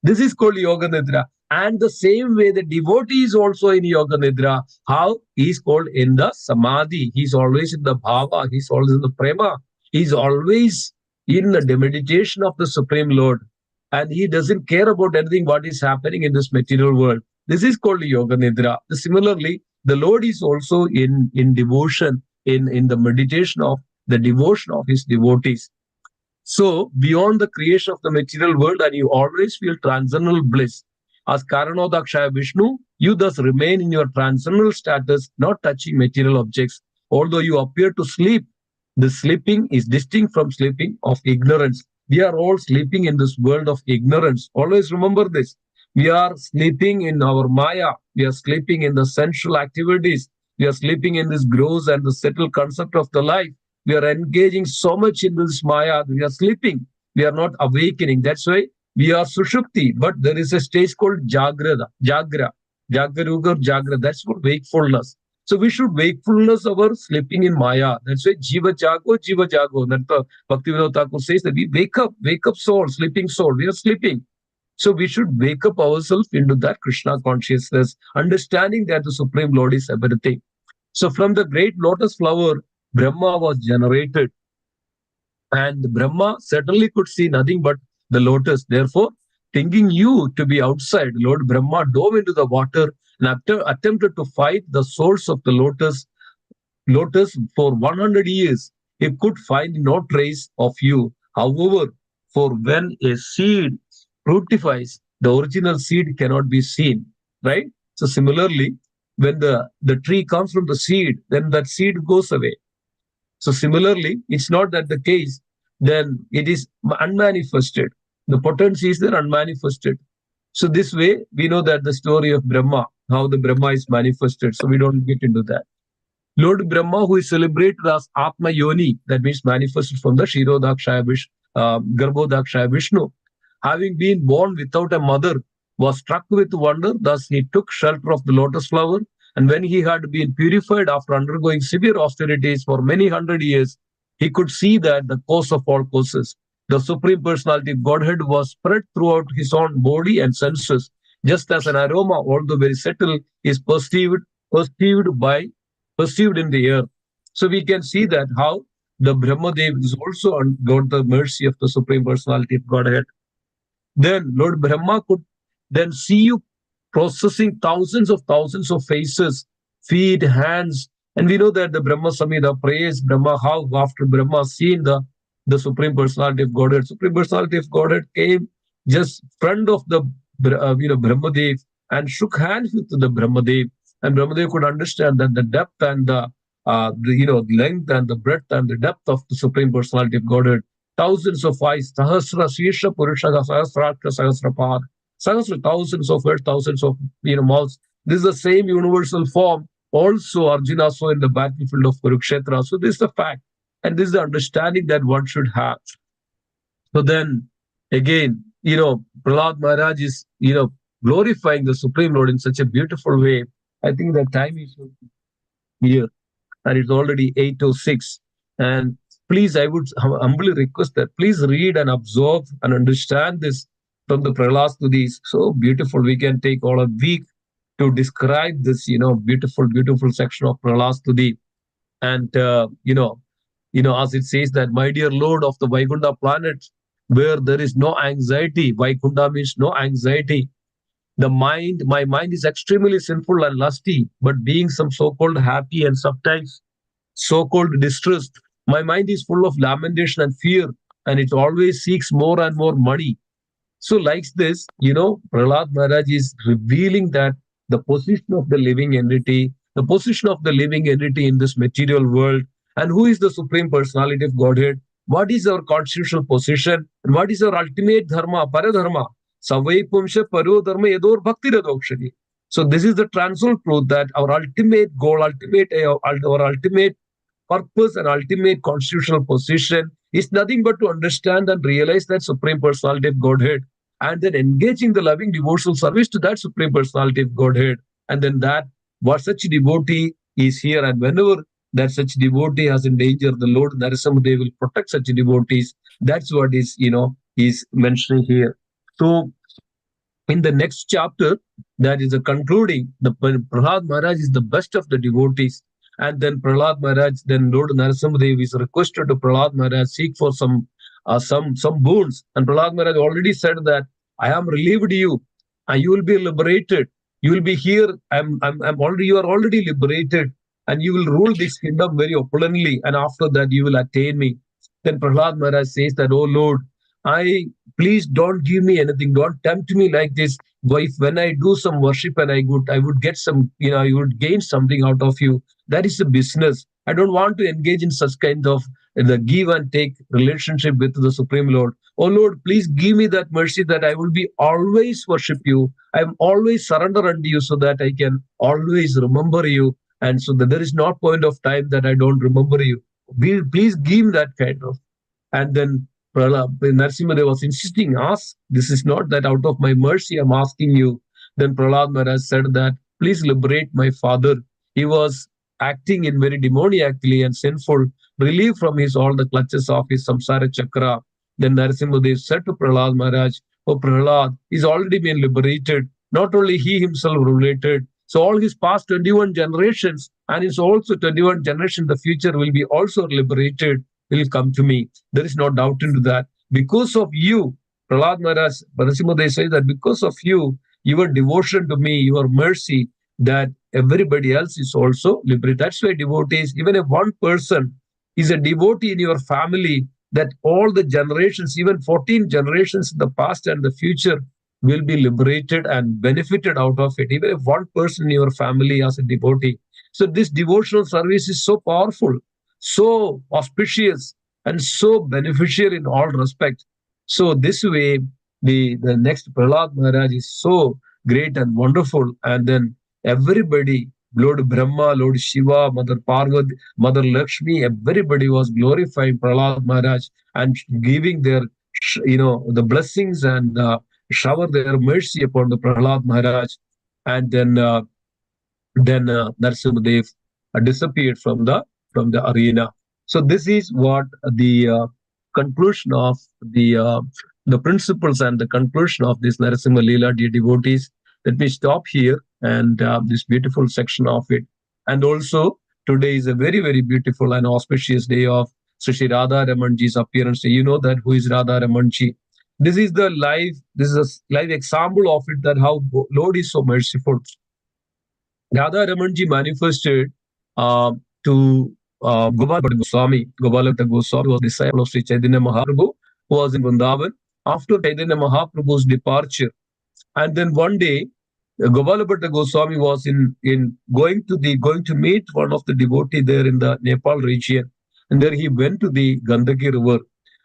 This is called yoga nidra. And the same way the devotee is also in yoga nidra. How? He is called in the samadhi. He is always in the bhava. He is always in the prema. He is always in the meditation of the Supreme Lord. And he doesn't care about anything what is happening in this material world. This is called yoga nidra. Similarly, the Lord is also in devotion, in the meditation of the devotion of his devotees. So beyond the creation of the material world, and you always feel transcendental bliss. As Karanodakshaya Vishnu, you thus remain in your transcendental status, not touching material objects. Although you appear to sleep, the sleeping is distinct from sleeping of ignorance. We are all sleeping in this world of ignorance. Always remember this. We are sleeping in our Maya. We are sleeping in the sensual activities. We are sleeping in this gross and the subtle concept of the life. We are engaging so much in this Maya. We are sleeping. We are not awakening. That's why we are Sushupti. But there is a stage called Jagra. That's for wakefulness. So we should wakefulness our sleeping in Maya. That's why Jiva Jago. That Bhaktivinoda Thakur says that we wake up soul, sleeping soul. We are sleeping. So we should wake up ourselves into that Krishna consciousness, understanding that the Supreme Lord is everything. So from the great lotus flower, Brahma was generated. And Brahma certainly could see nothing but the lotus. Therefore, thinking you to be outside, Lord Brahma dove into the water and attempted to fight the source of the lotus for 100 years. He could find no trace of you. However, for when a seed fructifies, the original seed cannot be seen, right? So similarly, when the tree comes from the seed, then that seed goes away. So similarly, it's not that the case, then it is unmanifested. The potency is there unmanifested. So this way, we know that the story of Brahma, how the Brahma is manifested. So we don't get into that. Lord Brahma, who is celebrated as Atma Yoni, that means manifested from the Garbhodakshaya Vishnu, having been born without a mother, was struck with wonder. Thus, he took shelter of the lotus flower. And when he had been purified after undergoing severe austerities for many hundred years, he could see that the cause of all causes, the Supreme Personality of Godhead, was spread throughout his own body and senses, just as an aroma, although very subtle, is perceived by perceived in the air. So we can see that how the Brahmadev is also got the mercy of the Supreme Personality of Godhead. Then Lord Brahma could then see you processing thousands of faces, feet, hands. And we know that the Brahma Samhita praised Brahma how after Brahma seen the Supreme Personality of Godhead, Supreme Personality of Godhead came just front of the Brahmadev and shook hands with the Brahmadev. And Brahmadev could understand that the depth and the length and the breadth and the depth of the Supreme Personality of Godhead, thousands of eyes, sahasra shisha purusha sahasratra sahasrapad, sahasra, thousands of heads, thousands of mouths. This is the same universal form. Also, Arjuna saw in the battlefield of Kurukshetra. So this is the fact, and this is the understanding that one should have. So then, again, Prahlad Maharaj is glorifying the Supreme Lord in such a beautiful way. I think the time is here, and it's already 8:06. And please, I would humbly request that please read and absorb and understand this from the Prahlad Stutis. So beautiful. We can take all a week to describe this, beautiful section of Prahlad Stuti. And, as it says that, my dear Lord of the Vaikuntha planet, where there is no anxiety, Vaikuntha means no anxiety. My mind is extremely sinful and lusty, but being some so-called happy and sometimes so-called distressed, my mind is full of lamentation and fear, and it always seeks more and more money. So, like this, Prahlad Maharaj is revealing that the position of the living entity, the position of the living entity in this material world, and who is the Supreme Personality of Godhead, what is our constitutional position, and what is our ultimate dharma, paradharma, savai pumsha paro dharma yador bhakti radokshani. So, this is the transcendental truth that our ultimate goal, our ultimate purpose and ultimate constitutional position is nothing but to understand and realize that Supreme Personality of Godhead and then engaging the loving devotional service to that Supreme Personality of Godhead. And then that what such devotee is here, and whenever that such devotee has in danger, the Lord Narasimha they will protect such devotees. That's what is mentioning here. So in the next chapter, that is the concluding, the Prahlad Maharaj is the best of the devotees. And then Prahlad Maharaj, then Lord Narasimhadev is requested to Prahlad Maharaj seek for some boons. And Prahlad Maharaj already said that I am relieved you, and you will be liberated. You will be here. I'm already you are already liberated, and you will rule this kingdom very opulently. And after that, you will attain me. Then Prahlad Maharaj says that, oh Lord, I please don't give me anything. Don't tempt me like this. But if when I do some worship and I would get some, I would gain something out of you. That is a business. I don't want to engage in such kind of the give and take relationship with the Supreme Lord. Oh Lord, please give me that mercy that I will be always worship you. I am always surrender unto you so that I can always remember you. And so that there is no point of time that I don't remember you. Please give me that kind of. And then Prahlad, Narasimha was insisting, ask, this is not that out of my mercy I'm asking you. Then Prahlad Maharaj said that, please liberate my father. He was acting in very demoniacally and sinful, relieved from his all the clutches of his samsara chakra. Then Narasimha said to Prahlad Maharaj, oh Prahlad, he's already been liberated. Not only he himself related, so all his past 21 generations and his also 21 generation, the future will be also liberated, will come to me. There is no doubt into that. Because of you, Prahlad Maharaj, Narasimha says that because of you, your devotion to me, your mercy, that everybody else is also liberated. That's why devotees, even if one person is a devotee in your family, that all the generations, even 14 generations in the past and the future, will be liberated and benefited out of it, even if one person in your family as a devotee. So this devotional service is so powerful, so auspicious, and so beneficial in all respects. So this way, the next Prahlad Maharaj is so great and wonderful. And then everybody, Lord Brahma, Lord Shiva, Mother Parvati, Mother Lakshmi, everybody was glorifying Prahlad Maharaj and giving their, the blessings and shower their mercy upon the Prahlad Maharaj, and then Narasimhadev disappeared from the arena. So this is what the conclusion of the principles and the conclusion of this Narasimha Leela, dear devotees. Let me stop here and this beautiful section of it. And also today is a very very beautiful and auspicious day of Sri Radha Ramanji's appearance. You know that who is Radha Ramanji. This is the live. This is a live example of it, that how Lord is so merciful. Radha Ramanji manifested uh, to Gopal Bhatta Goswami. Gopal Bhatta Goswami was disciple of Sri Chaitanya Mahaprabhu, who was in Vrindavan. After Chaitanya Mahaprabhu's departure, and then one day, Gopal Bhatta Goswami was in going to meet one of the devotee there in the Nepal region, and there he went to the Gandaki river,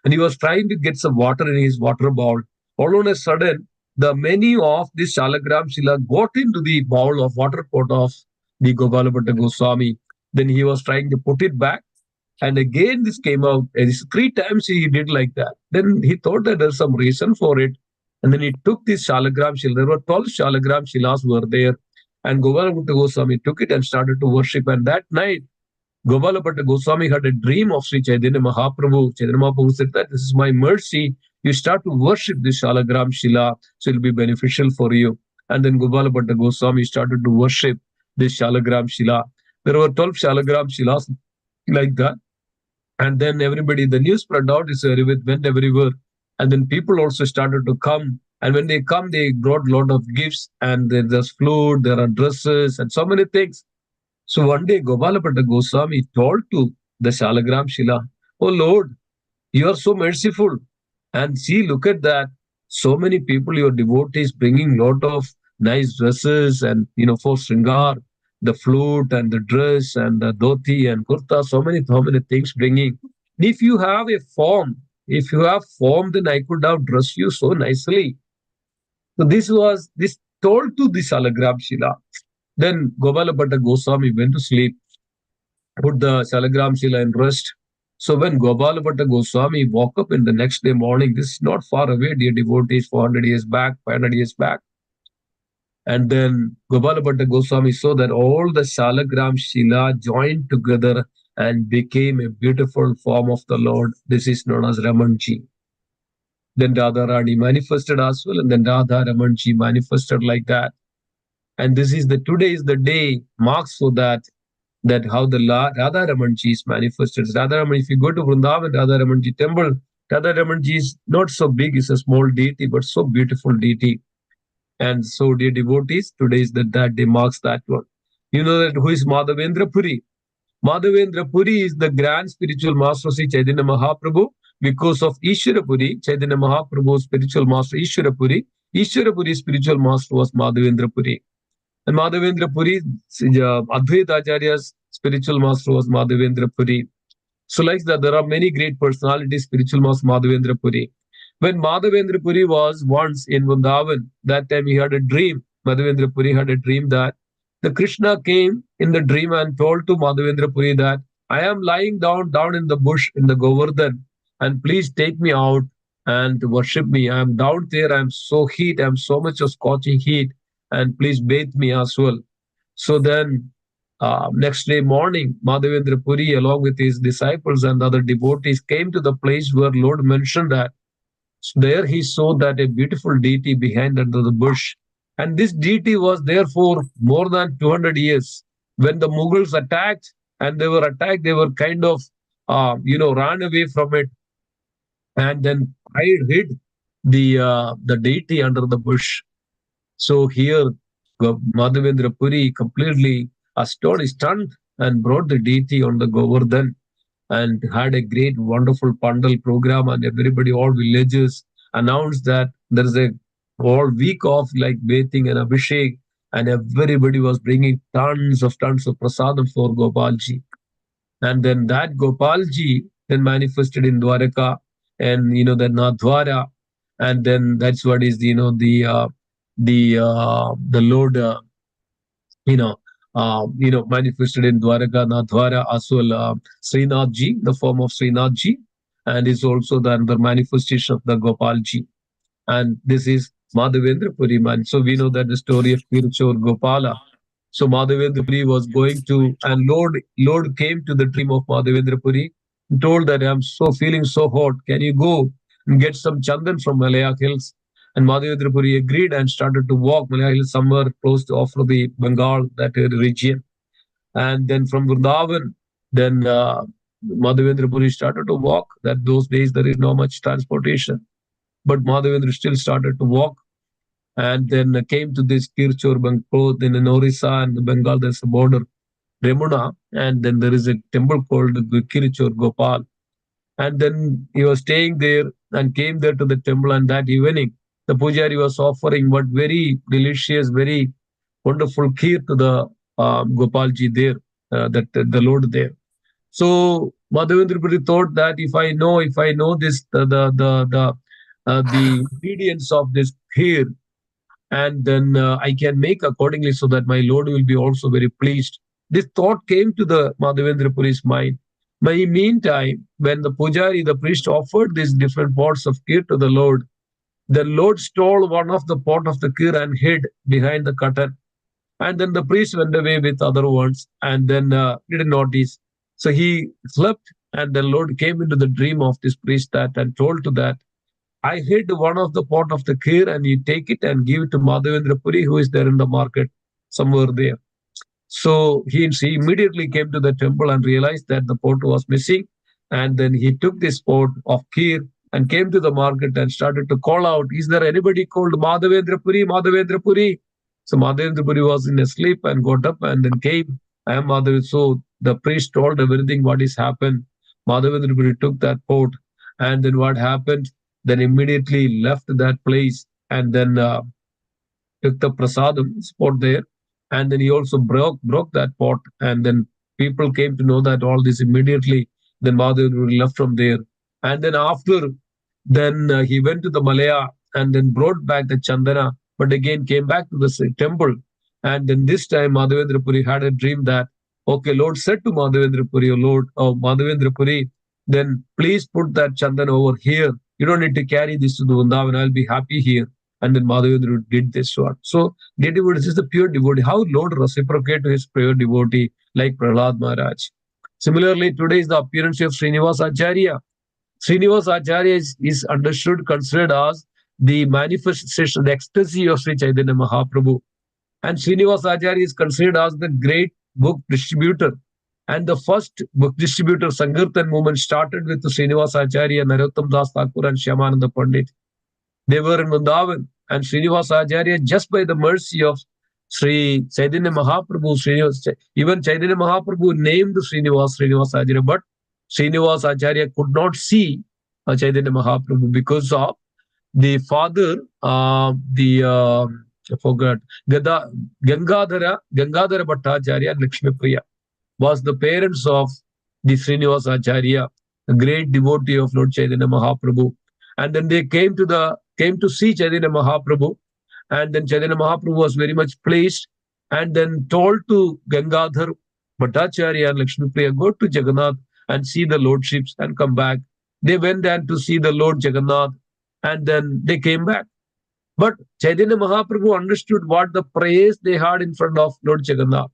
and he was trying to get some water in his water bowl. All on a sudden, the many of this Shalagram Shila got into the bowl of water pot of the Gopal Bhatta Goswami. Then he was trying to put it back, and again this came out. Three times he did like that. Then he thought that there's some reason for it. And then he took this Shalagram Shila. There were 12 Shalagram Shilas were there. And Gopala Bhatta Goswami took it and started to worship. And that night, Gopala Bhatta Goswami had a dream of Sri Chaitanya Mahaprabhu. Chaitanya Mahaprabhu said that this is my mercy. You start to worship this Shalagram Shila, so it will be beneficial for you. And then Gopala Bhatta Goswami started to worship this Shalagram Shila. There were 12 Shalagram Shilas like that. And then everybody, the news spread out, went everywhere. And then people also started to come. And when they come, they brought a lot of gifts, and there's food, there are dresses, and so many things. So one day, Gopala Bhatta Goswami told to the Shalagram Shila, "Oh Lord, you are so merciful. And see, look at that. So many people, your devotees, bringing lot of nice dresses and, for Sringar, the flute and the dress and the dhoti and kurta, so many things bringing. If you have a form, if you have form, then I could have dressed you so nicely." So this told to the Shalagram Shila. Then Gopala Bhatta Goswami went to sleep, put the Shalagram Shila in rest. So when Gopala Bhatta Goswami woke up in the next day morning, this is not far away, dear devotees, 400 years back, 500 years back. And then Gopala Bhatta Goswami saw that all the Shalagram Shila joined together and became a beautiful form of the Lord. This is known as Ramanji. Then Radharani manifested as well, and then Radha Ramanji manifested like that. And this is today is the day marks for that how the Radha Ramanji is manifested. Radha Raman, if you go to Vrindavan, Radha Ramanji temple, Radha Ramanji is not so big, it's a small deity, but so beautiful deity. And so, dear devotees, today is that day marks that one. You know that who is Madhavendra Puri? Madhavendra Puri is the grand spiritual master of Sri Chaitanya Mahaprabhu. Because of Ishwara Puri, Chaitanya Mahaprabhu's spiritual master, Ishwara Puri's spiritual master was Madhavendra Puri. And Madhavendra Puri, Advaita Acharya's spiritual master was Madhavendra Puri. So like that, there are many great personalities, spiritual master Madhavendra Puri. When Madhavendra Puri was once in Vrindavan, that time he had a dream. Madhavendra Puri had a dream that the Krishna came in the dream and told to Madhavendra Puri that I am lying down in the bush in the Govardhan, and please take me out and worship me. I am down there. I am so heat. I am so much of scorching heat, and please bathe me as well. So then, next day morning, Madhavendra Puri, along with his disciples and other devotees, came to the place where Lord mentioned that. So there he saw that a beautiful deity behind under the bush. And this deity was there for more than 200 years. When the Mughals attacked, and they were attacked, they were kind of, ran away from it, and then hid the deity under the bush. So here, Madhavendra Puri completely stunned, and brought the deity on the Govardhan, and had a great, wonderful Pandal program, and everybody, all villages, announced that there is a whole week of like bathing and abhishek, and everybody was bringing tons of prasadam for Gopalji. And then that Gopalji then manifested in Dwaraka, and the Nadwara, and then that's what is the Lord manifested in Dwaraka, Nadwara as well, Srinathji, the form of Srinathji, and is also the another manifestation of the Gopalji. And this is Madhavendra Puri man. So we know that the story of Kirchor Gopala. So Madhavendra Puri was going to, and Lord came to the dream of Madhavendra Puri and told that I'm so feeling so hot. Can you go and get some chandan from Malaya Hills? And Madhavendra Puri agreed and started to walk Malaya Hills somewhere close to off the Bengal, that region. And then from Vrindavan, then Madhavendra Puri started to walk. That those days there is not much transportation, but Madhavendra still started to walk, and then came to this Kirchur Bangpo, then in Orissa and Bengal, there's a border, Remuna, and then there is a temple called Kirchur Gopal. And then he was staying there and came there to the temple, and that evening, the pujari was offering what very delicious, very wonderful kheer to the Gopalji there, that the Lord there. So Madhavendra Puri thought that if I know this, the ingredients of this kheer, and then I can make accordingly so that my Lord will be also very pleased. This thought came to the Madhavendra Puri's mind. But in meantime, when the pujari, the priest, offered these different pots of kheer to the Lord stole one of the pot of the kheer and hid behind the curtain. And then the priest went away with other ones and then didn't notice. So he slept, and the Lord came into the dream of this priest that and told to that, I hid one of the pot of the kheer, and you take it and give it to Madhavendra Puri, who is there in the market somewhere there. So he immediately came to the temple and realized that the pot was missing. And then he took this pot of kheer and came to the market and started to call out, is there anybody called Madhavendra Puri? Madhavendra Puri. So Madhavendra Puri was in a sleep and got up and then came. I am Madhavendra. So the priest told everything what is happened. Madhavendra Puri took that pot, and then what happened? Then immediately left that place, and then took the prasadam spot there, and then he also broke that pot, and then people came to know that all this immediately. Then Madhav left from there, and then after, then he went to the Malaya and then brought back the Chandana, but again came back to the temple. And then this time Madhavendra Puri had a dream that, okay, Lord said to Madhavendra Puri, oh Lord, oh Madhavendra Puri, then please put that Chandana over here. You don't need to carry this to the Vrindavan. I'll be happy here. And then Madhavendra did this one. So devotee, this is the pure devotee. How Lord reciprocate to his pure devotee like Prahlad Maharaj. Similarly, today is the appearance of Srinivas Acharya. Srinivas Acharya is understood, considered as the manifestation, the ecstasy of Sri Chaitanya Mahaprabhu. And Srinivas Acharya is considered as the great book distributor. And the first book distributor, Sankirtan movement, started with Srinivas Acharya, Narottam Das Thakur, and Shyamananda Pandit. They were in Vrindavan, and Srinivas Acharya, just by the mercy of Sri Chaitanya Mahaprabhu, even Chaitanya Mahaprabhu named Srinivas Acharya, but Srinivas Acharya could not see Chaitanya Mahaprabhu because of the father, I forgot, Gangadhara Bhattacharya and Lakshmi Priya was the parents of the Srinivas Acharya, a great devotee of Lord Chaitanya Mahaprabhu. And then they came to see Chaitanya Mahaprabhu, and then Chaitanya Mahaprabhu was very much pleased, and then told to Gangadhar Bhattacharya and Lakshmi Priya, go to Jagannath and see the lordships and come back. They went there to see the Lord Jagannath, and then they came back. But Chaitanya Mahaprabhu understood what the praise they had in front of Lord Jagannath.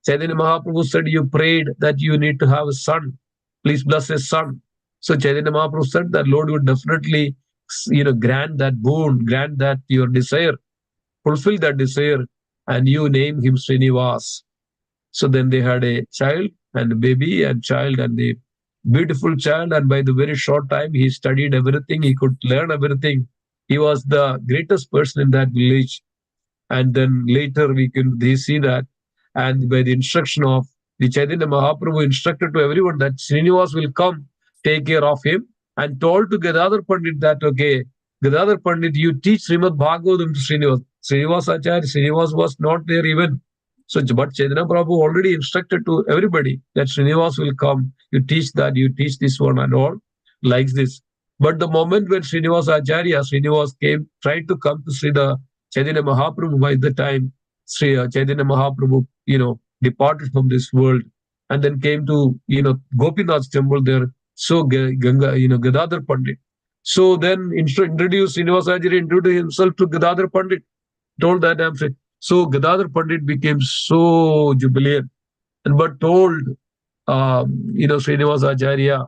Chaitanya Mahaprabhu said, you prayed that you need to have a son. Please bless a son. So Chaitanya Mahaprabhu said that Lord would definitely, grant that boon, grant that your desire, fulfill that desire, and you name him Srinivas. So then they had a child and a baby and child and a beautiful child. And by the very short time, he studied everything. He could learn everything. He was the greatest person in that village. And then later they see that, and by the instruction of the Chaitanya Mahaprabhu instructed to everyone that Srinivas will come take care of him, and told to Gadadhar Pandit that, okay, Gadadhar Pandit, you teach Srimad Bhagavatam to Srinivas. Srinivas Acharya, Srinivas was not there even. So, but Chaitanya Prabhu already instructed to everybody that Srinivas will come, you teach that, you teach this one and all, likes this. But the moment when Srinivas tried to come to Sri the Chaitanya Mahaprabhu, by the time Sri Chaitanya Mahaprabhu, departed from this world, and then came to, Gopinath's temple there. So Ganga, Gadadhar Pandit. So then introduced Srinivasacharya, introduced himself to Gadadhar Pandit, told that I'm saying. So Gadadhar Pandit became so jubilant and but told Srinivasacharya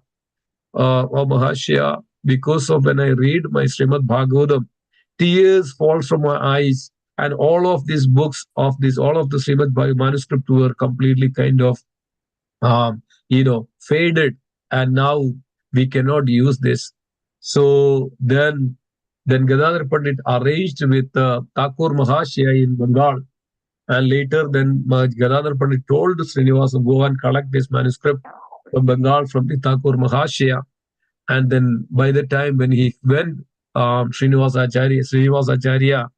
or Mahashya, because of when I read my Srimad Bhagavatam, tears fall from my eyes, and all of these books of this, all of the Srimad Bhagavatam manuscript were completely kind of faded, and now we cannot use this. So then Gadadhar Pandit arranged with Thakur Mahashya in Bengal, and later then Gadadhar Pandit told Srinivasa, go and collect this manuscript from Bengal from the Thakur Mahashya. And then by the time when he went, Srinivasacharya,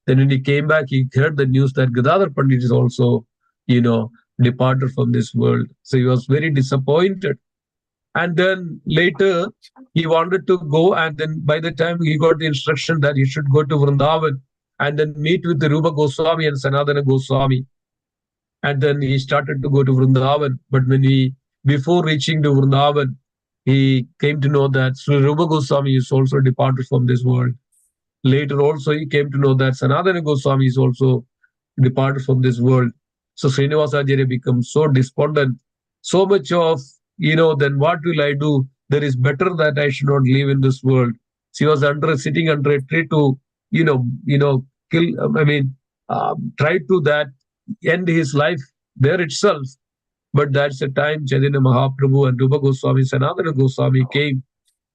then when he came back, he heard the news that Gadadhar Pandit is also, you know, departed from this world. So he was very disappointed. And then later he wanted to go, and then by the time he got the instruction that he should go to Vrindavan and then meet with the Rupa Goswami and Sanatana Goswami. And then he started to go to Vrindavan. But before reaching to Vrindavan, he came to know that Sri Rupa Goswami is also departed from this world. Later also he came to know that Sanatana Goswami is also departed from this world. So Srinivasacharya becomes so despondent, so much of, then what will I do? There is better that I should not live in this world. She was sitting under a tree to, kill, try to that end his life there itself. But that's the time Chaitanya Mahaprabhu and Rupa Goswami, Sanatana Goswami came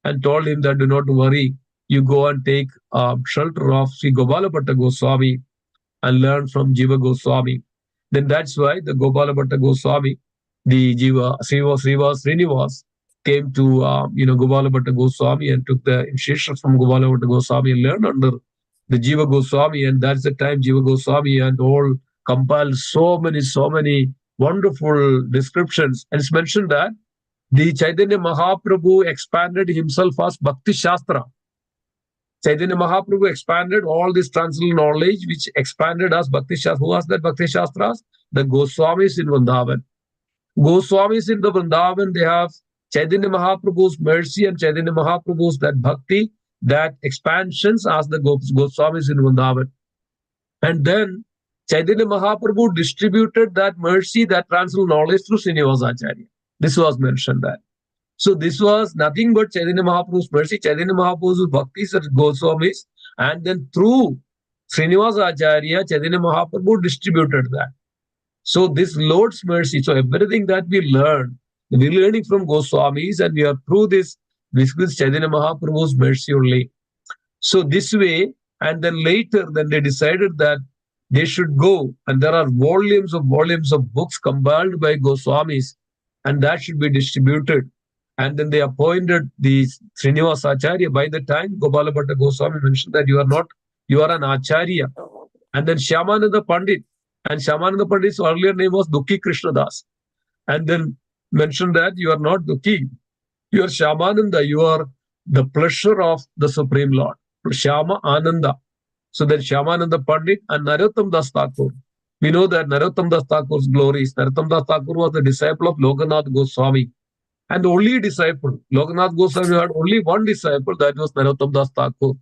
and told him that do not worry, you go and take shelter of Sri Gopala Bhatta Goswami and learn from Jiva Goswami. Then that's why the Gopala Bhatta Goswami, the Jiva Srinivas, came to Gopala Bhatta Goswami and took the initiation from Gopala Bhatta Goswami and learned under the Jiva Goswami. And that's the time Jiva Goswami and all compiled so many wonderful descriptions. And it's mentioned that the Chaitanya Mahaprabhu expanded himself as Bhakti Shastra. Chaitanya Mahaprabhu expanded all this transcendental knowledge, which expanded as Bhakti Shastra. Who was that Bhakti Shastras? The Goswamis in Vrindavan. Goswamis in the Vrindavan, they have Chaitanya Mahaprabhu's mercy and Chaitanya Mahaprabhu's that bhakti, that expansions as the Goswamis in Vrindavan. And then Chaitanya Mahaprabhu distributed that mercy, that transcendental knowledge through Srinivasacharya. This was mentioned that. So this was nothing but Chaitanya Mahaprabhu's mercy, Chaitanya Mahaprabhu's bhaktis and Goswamis, and then through Srinivasacharya, Chaitanya Mahaprabhu distributed that. So this Lord's mercy, so everything that we learn, we're learning from Goswamis, and we are through this is Chaitanya Mahaprabhu's mercy only. So this way, and then later, then they decided that they should go, and there are volumes of books compiled by Goswamis, and that should be distributed. And then they appointed the Srinivasacharya. By the time Gopala Bhatta Goswami mentioned that you are an Acharya. And then Shyamananda Pandit, and Shyamananda Pandit's earlier name was Dukhi Krishnadas. And then mentioned that you are not Dukhi, you are Shyamananda, you are the pleasure of the Supreme Lord. Shyama Ananda. So then Shyamananda Pandit and Narottam Das Thakur. We know that Narottam Das Thakur's glories. Narottam Das Thakur was the disciple of Lokanath Goswami. And the only disciple, Lokanath Goswami had only one disciple, that was Narottam Das Thakur.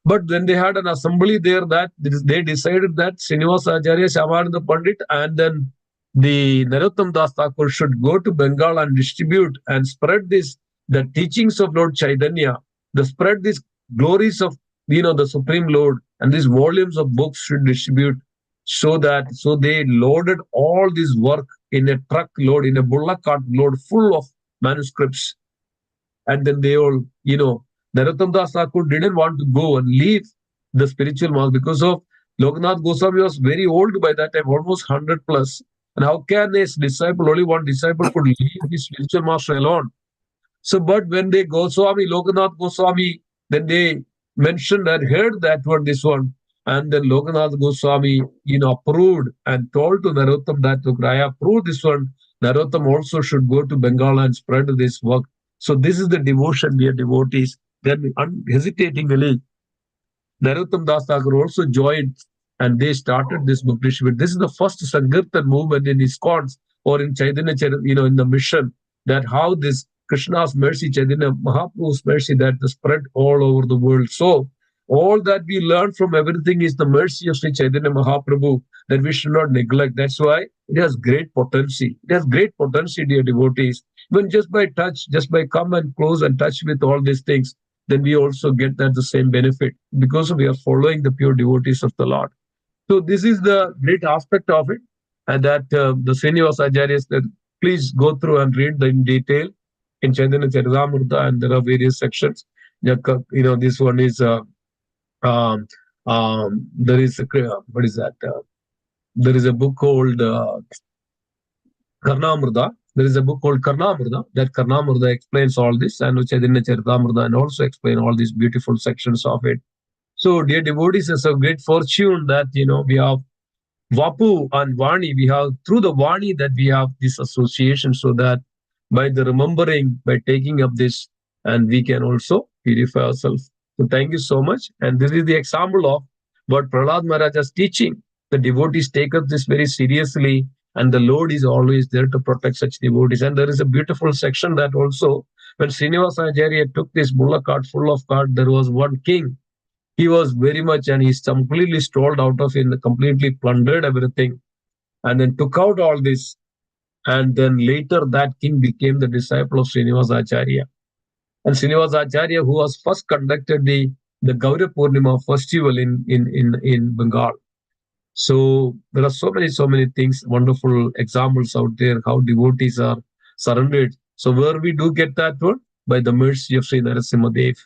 But then they had an assembly there that they decided that Srinivasacharya, Shyamananda Pandit, and then the Narottam Das Thakur should go to Bengal and distribute and spread the teachings of Lord Chaitanya, spread these glories of the Supreme Lord, and these volumes of books should distribute. So they loaded all this work in a truck load, in a bullock cart load full of manuscripts. And then they all, Narottam Das Thakur didn't want to go and leave the spiritual master because of Lokanath Goswami was very old by that time, almost 100 plus. And how can a disciple, only one disciple, could leave his spiritual master alone? So, but when they Lokanath Goswami, then they mentioned and heard that this one. And then Lokanath Goswami, approved and told to Narottam that I approve this one. Narottam also should go to Bengal and spread this work. So this is the devotion, dear devotees. Then unhesitatingly, Narottam Das Thakur also joined, and they started this book distribution. This is the first Sankirtan movement in ISKCON or in Chaitanya, in the mission, that how this Krishna's mercy, Chaitanya Mahaprabhu's mercy that is spread all over the world. So all that we learn from everything is the mercy of Sri Chaitanya Mahaprabhu that we should not neglect. That's why it has great potency. It has great potency, dear devotees. When just by touch, just by come and close and touch with all these things, then we also get that the same benefit because we are following the pure devotees of the Lord. So this is the great aspect of it, and that the Srinivasa Acharyas that please go through and read in detail in Chaitanya Charitamrita, and there are various sections. This one is um, there is what is that? There is a book called Karnamrita. There is a book called Karnamrita. That Karnamrita explains all this, and Chaitanya Charitamrita, and also explain all these beautiful sections of it. So, dear devotees, it's a great fortune that we have Vapu and Vani. We have through the Vani that we have this association, so that by the remembering, by taking up this, and we can also purify ourselves. So, thank you so much. And this is the example of what Prahlad Maharaj is teaching. The devotees take up this very seriously, and the Lord is always there to protect such devotees. And there is a beautiful section that also, when Srinivasa Acharya took this bulla cart full of cart, there was one king. He was very much, and he's completely stalled out of it, completely plundered everything, and then took out all this. And then later that king became the disciple of Srinivasa Acharya. And Srinivasa Acharya, who was first conducted the Gaura Purnima festival in Bengal. So there are so many things, wonderful examples out there, how devotees are surrendered. So where we do get that one? By the mercy of Sri Narasimha Dev.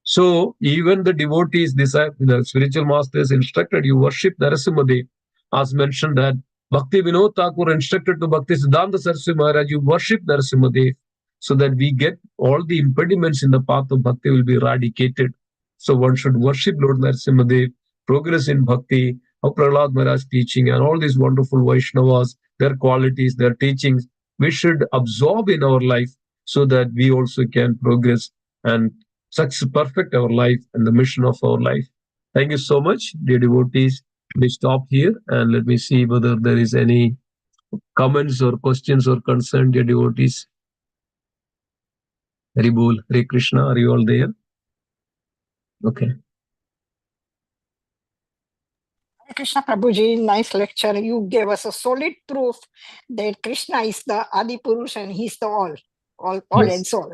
So even the devotees, the spiritual masters instructed you worship Narasimha Dev. As mentioned that Bhakti Vinod Thakur instructed to Bhakti Siddhanta Saraswati Maharaj, you worship Narasimha Dev, so that we get all the impediments in the path of bhakti will be eradicated. So one should worship Lord Narasimha Dev, progress in bhakti, how Prahlad Maharaj teaching, and all these wonderful Vaishnavas, their qualities, their teachings, we should absorb in our life so that we also can progress and such perfect our life and the mission of our life. Thank you so much, dear devotees. We stop here and let me see whether there is any comments or questions or concern, dear devotees. Hari Bol, Hare Krishna, are you all there? Okay. Krishna Prabhuji, nice lecture. You gave us a solid proof that Krishna is the Adi Purush and he's the all Yes. and soul.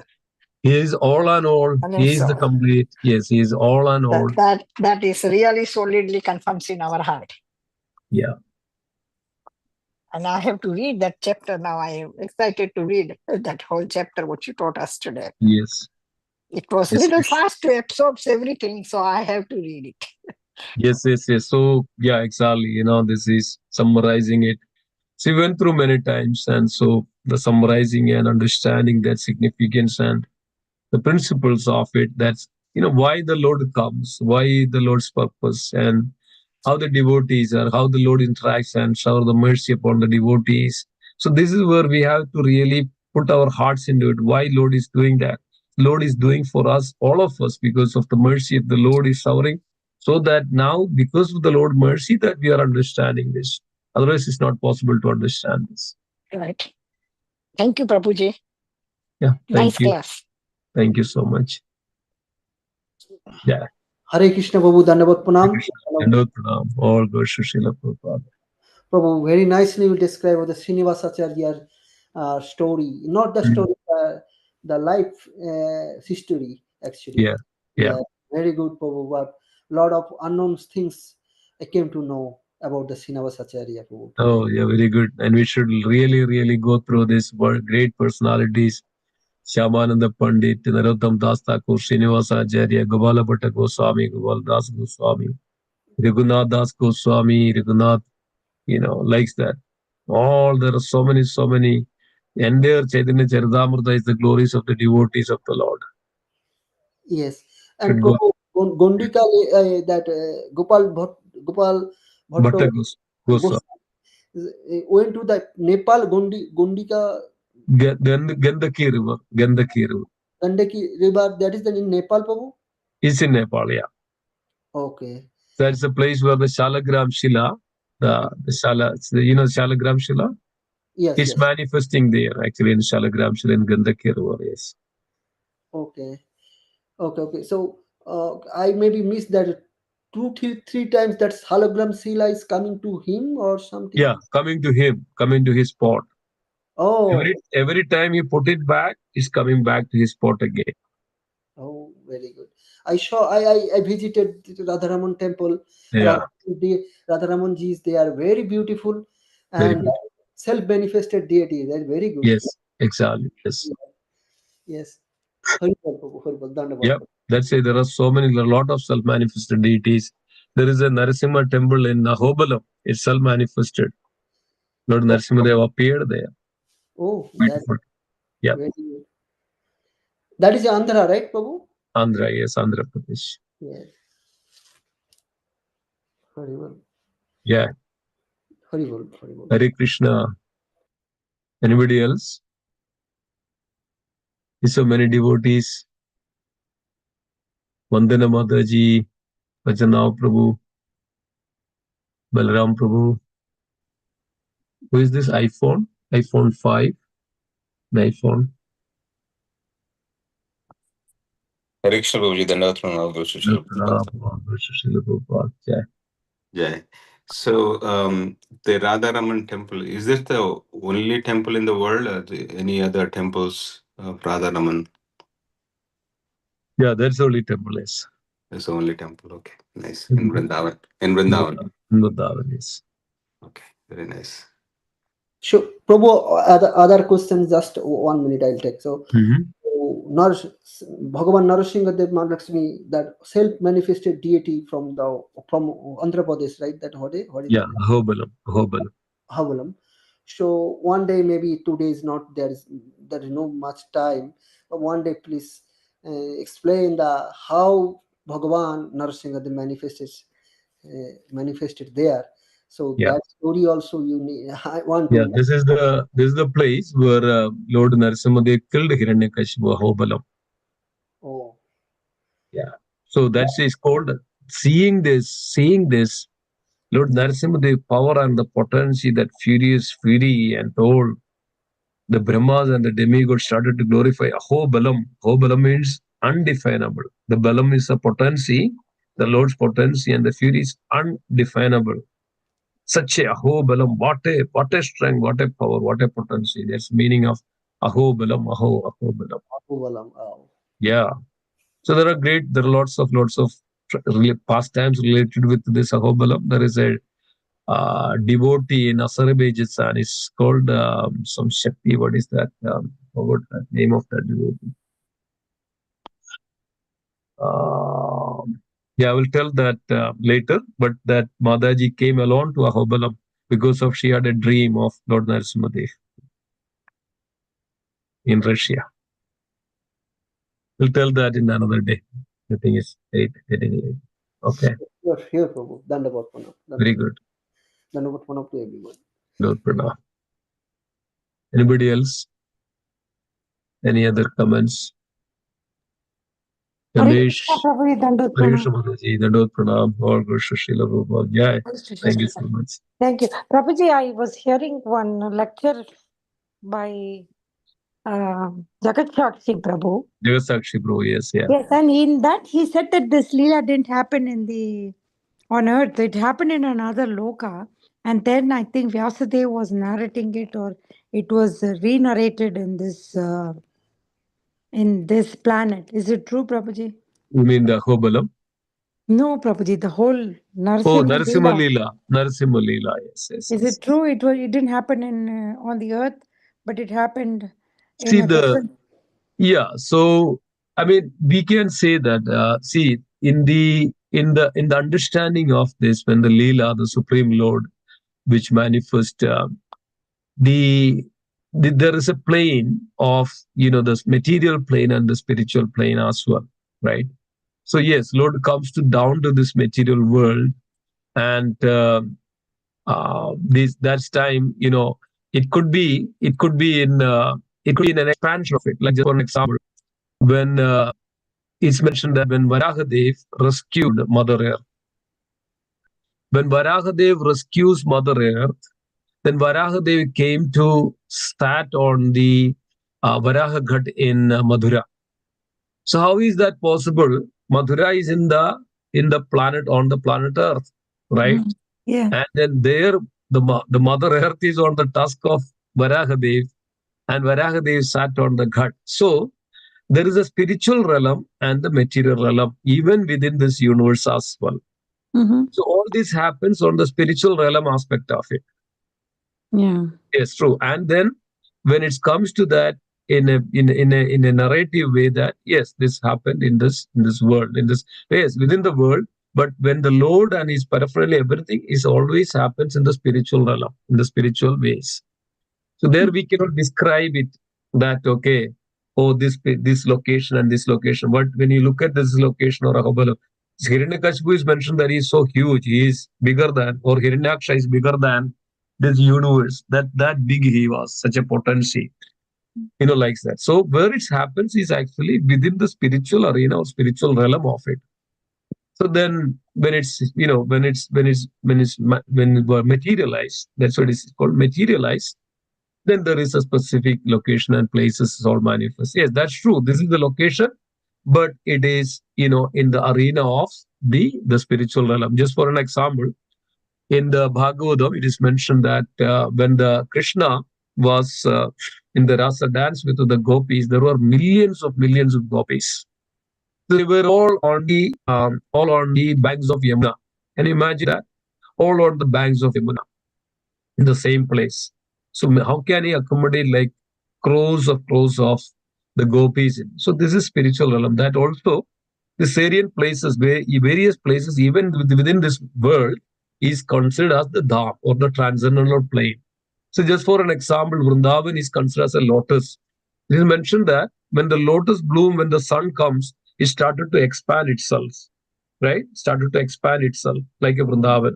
He is all and all. He is the complete. Yes, he is all and all. That is really solidly confirms in our heart. Yeah. And I have to read that chapter now. I am excited to read that whole chapter what you taught us today. Yes. It was a little fast to absorb everything, so I have to read it. Yes. So, yeah, exactly. This is summarizing it. So, we went through many times, and so the summarizing and understanding that significance and the principles of it, that's, why the Lord comes, why the Lord's purpose, and how the devotees are, how the Lord interacts and shower the mercy upon the devotees. So this is where we have to really put our hearts into it. Why Lord is doing that? Lord is doing for us, all of us, because of the mercy of the Lord is showering. So that now, because of the Lord mercy, that we are understanding this. Otherwise, it's not possible to understand this. Right. Thank you, Prabhuji. Yeah. Nice class. Thank you so much. Yeah. Hare Krishna Prabhu, Dandavat Pranam. Dandavat Pranam. All goes to Srila Prabhupada. Prabhu, very nicely you describe the Srinivasa Acharya story, not the story, the life history actually. Yeah. Very good, Prabhu. But lot of unknown things I came to know about the Srinivasa Acharya, Prabhu. Oh, yeah, very good. And we should really go through these great personalities. Shyamananda Pandit, Narottam Das Thakur, Srinivasa Acharya, Gopala Bhatta Goswami, Gopal Das Goswami, Raghunath Das Goswami, Raghunath, likes that. There are so many. Entire Chaitanya Charitamrita is the glories of the devotees of the Lord. Yes. And Gondika, that Gopal Bhatta Goswami went to the Nepal, Gondika. Gandaki River. Gandaki River, that is in Nepal, Prabhu? It's in Nepal, yeah. Okay. That's the place where the Shalagram Shila, the Shalagram Shila? Yes, He's yes. manifesting there actually in Shalagram, in Gandhaki river. Yes. Okay. Okay. So I maybe missed that three times that hologram Sila is coming to him or something. Yeah, coming to him, coming to his spot. Oh, Every time he put it back, he's coming back to his spot again. oh, very good. I visited the Radharaman temple. Yeah, Radharaman Jis, they are very beautiful very and good. self-manifested deity. They're very good. Yes, exactly. Yes. Yes. Haribol, Prabhu, Haribol, Dandavad. Yep. That's it. There are a lot of self-manifested deities. There is a Narasimha temple in Ahobalam. It's self-manifested. Lord Narasimha Dev appeared there. Oh, that's Beautiful. Yeah. very good. That is Andhra, right, Prabhu? Andhra, yes, Andhra Pradesh. Yes. Haribol, Yeah. Haribol, Haribol. Hare Krishna. Anybody else? There's so many devotees. Vandana Mataji, Bhajanao Prabhu, Balaram Prabhu. Who is this iPhone? iPhone 5. The iPhone. Hare Krishna Prabhuji, Dandavat Pranam, Guru Srila Prabhupada. Yeah. Jai. So, the Radharaman temple, is this the only temple in the world, or any other temples of Radharaman? Yeah, that's the only temple, yes. That's the only temple. Okay, nice. In Vrindavan. In Vrindavan. Vrindavan, yes. Okay, very nice. Sure. Prabhu, other questions, just 1 minute I'll take. So, Bhagavan Narasimha Dev Mahalakshmi, that self-manifested deity from Andhra Pradesh, right? That what is Yeah, that? Ahobalam. Havalam. So one day, maybe 2 days, not there is no much time. But one day, please explain how Bhagavan Narasimha Dev manifested there. So Yeah. that story also you need. I want Yeah, to. this is the place where Lord Narasimha Dev killed Hiranyakashipu, Ahobalam. Oh. Yeah. So that's is called seeing this, Lord Narasimha Dev power and the potency, that furious fury, and told the Brahmas and the demigods started to glorify Ahobalam. Ahobalam means undefinable. The Balam is a potency, the Lord's potency, and the fury is undefinable. Such a Ahobalam, what a strength, what a power, what a potency. That's the meaning of Ahobalam, Ahobalam. Oh. Yeah. So there are lots of pastimes related with this Ahobalam. There is a devotee in Azerbaijan. It's called some Shakti. What is that? Forgot the name of that devotee. Yeah, I will tell that later. But that Madaji came alone to Ahobalam because of she had a dream of Lord Narasimha Dev in Russia. We'll tell that in another day. I think it's getting late. Okay. Here, Prabhu. Dandavat Pranam. Very good. Dandavat Pranam to everyone. Lord Pranam. Anybody else? Any other comments? Ramesh, Harish Mataji, Dandot Pranam, or Guru Srila Prabhupada. Yeah, thank you so much. Thank you. Prabhuji, I was hearing one lecture by Jagat Shakshi Prabhu. Jagasakshi Bro, yes, yeah. Yes, and in that he said that this Leela didn't happen on earth. It happened in another loka. And then I think Vyasadeva was narrating it, or it was re-narrated in this planet. Is it true, Prabhuji? You mean the Ahobalam? No, Prabhuji, the whole Narasimha Oh, Narasimha Leela. Leela. Narasimha Leela, yes. Is it true? It didn't happen on the earth, but it happened in See a different. Yeah, so I mean, we can say that. See, in the understanding of this, when the Leela, the Supreme Lord, which manifest there is a plane of this material plane and the spiritual plane as well, right? So yes, Lord comes down to this material world, and that's time. It could be in an expansion of it. Like just for an example, when it's mentioned that when Varahadev rescued Mother Earth, when Varahadev rescues Mother Earth, Then Varahadevi came to sat on the Varaha Ghat in Madhura. So how is that possible? Madhura is in the planet on the planet Earth, right? Yeah. And then there the Mother Earth is on the tusk of Varahadev, and Varahadev sat on the Ghat. So there is a spiritual realm and the material realm even within this universe as well. So all this happens on the spiritual realm aspect of it. Yeah. Yes, true. And then when it comes to that in a narrative way, that yes, this happened in this world, in this, yes, within the world. But when the Lord and His peripheral everything is always happens in the spiritual realm, in the spiritual ways. So there we cannot describe it that okay, oh this location and this location. But when you look at this location or Ahobala, Hiranyakashipu is mentioned that he is so huge, he is bigger than, or Hiranyaksha is bigger than this universe. That big he was, such a potency, like that. So where it happens is actually within the spiritual arena or spiritual realm of it. So then when it's when it were materialized, that's what it's called, materialized, then there is a specific location and places all manifest. Yes, that's true. This is the location, but it is in the arena of the spiritual realm. Just for an example, in the Bhagavatam, it is mentioned that when the Krishna was in the rasa dance with the gopis, there were millions of gopis. So they were all on the banks of Yamuna. Can you imagine that? All on the banks of Yamuna in the same place. So how can he accommodate like crores of the gopis? So this is spiritual realm. That also the Syrian places, where various places even within this world is considered as the dham or the transcendental plane. So just for an example, Vrindavan is considered as a lotus. It is mentioned that when the lotus bloom, when the sun comes, it started to expand itself, right? Started to expand itself like a Vrindavan.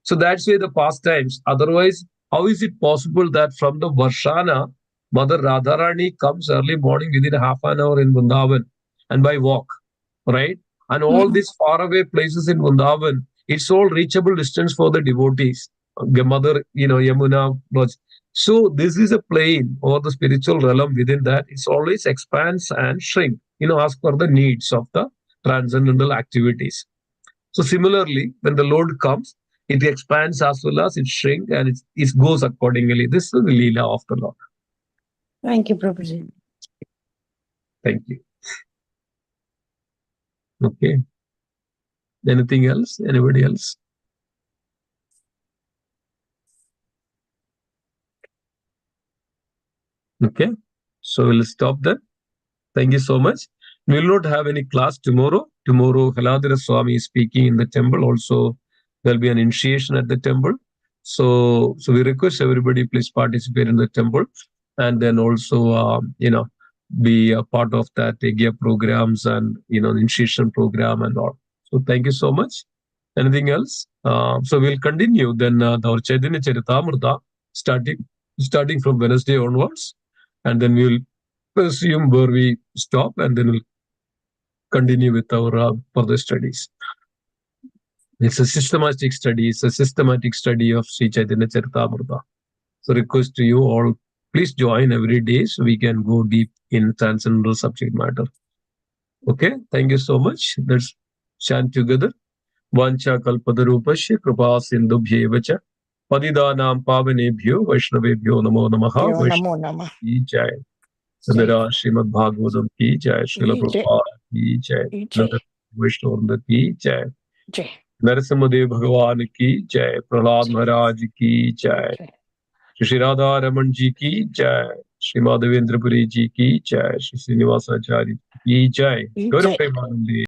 So that's why the pastimes. Otherwise, how is it possible that from the Varshana, Mother Radharani comes early morning within half an hour in Vrindavan and by walk, right? And all these faraway places in Vrindavan, it's all reachable distance for the devotees. The Mother, Yamuna was. So this is a plane or the spiritual realm within that. It's always expands and shrink, as per the needs of the transcendental activities. So similarly, when the load comes, it expands as well as it shrinks, and it goes accordingly. This is the Lila of the Lord. Thank you, Prabhuji. Thank you. Okay. Anything else? Anybody else? Okay. So we'll stop there. Thank you so much. We will not have any class tomorrow. Tomorrow, Haladhara Swami is speaking in the temple. Also, there'll be an initiation at the temple. So we request everybody please participate in the temple, and then also be a part of that Agya programs and initiation program and all. So thank you so much. Anything else? So we'll continue then our Chaitanya Charitamrita starting from Wednesday onwards, and then we'll assume where we stop, and then we'll continue with our further studies. It's a systematic study. It's a systematic study of Sri Chaitanya Charitamrita. So request to you all, please join every day so we can go deep in transcendental subject matter. Okay, thank you so much. Let's chant together. Vancha kalpadarupasya kripa sindhubhyeva cha padidanam pavanebhyo vaishnavebhyo namo namaha. Namo Namah. Jai. Sadara Srimad Bhagavatam ki jai, Srila Prabhupada ki jai, Vaishnava ki jai, Narasimha Dev Bhagavan ki jai, Prahlad Maharaj ki jai, Shri Radha Raman ji ki jai, Shri Madhavendra Puri ji ki jai, Shri Srinivasacharya ki jai. Gaura Premanande.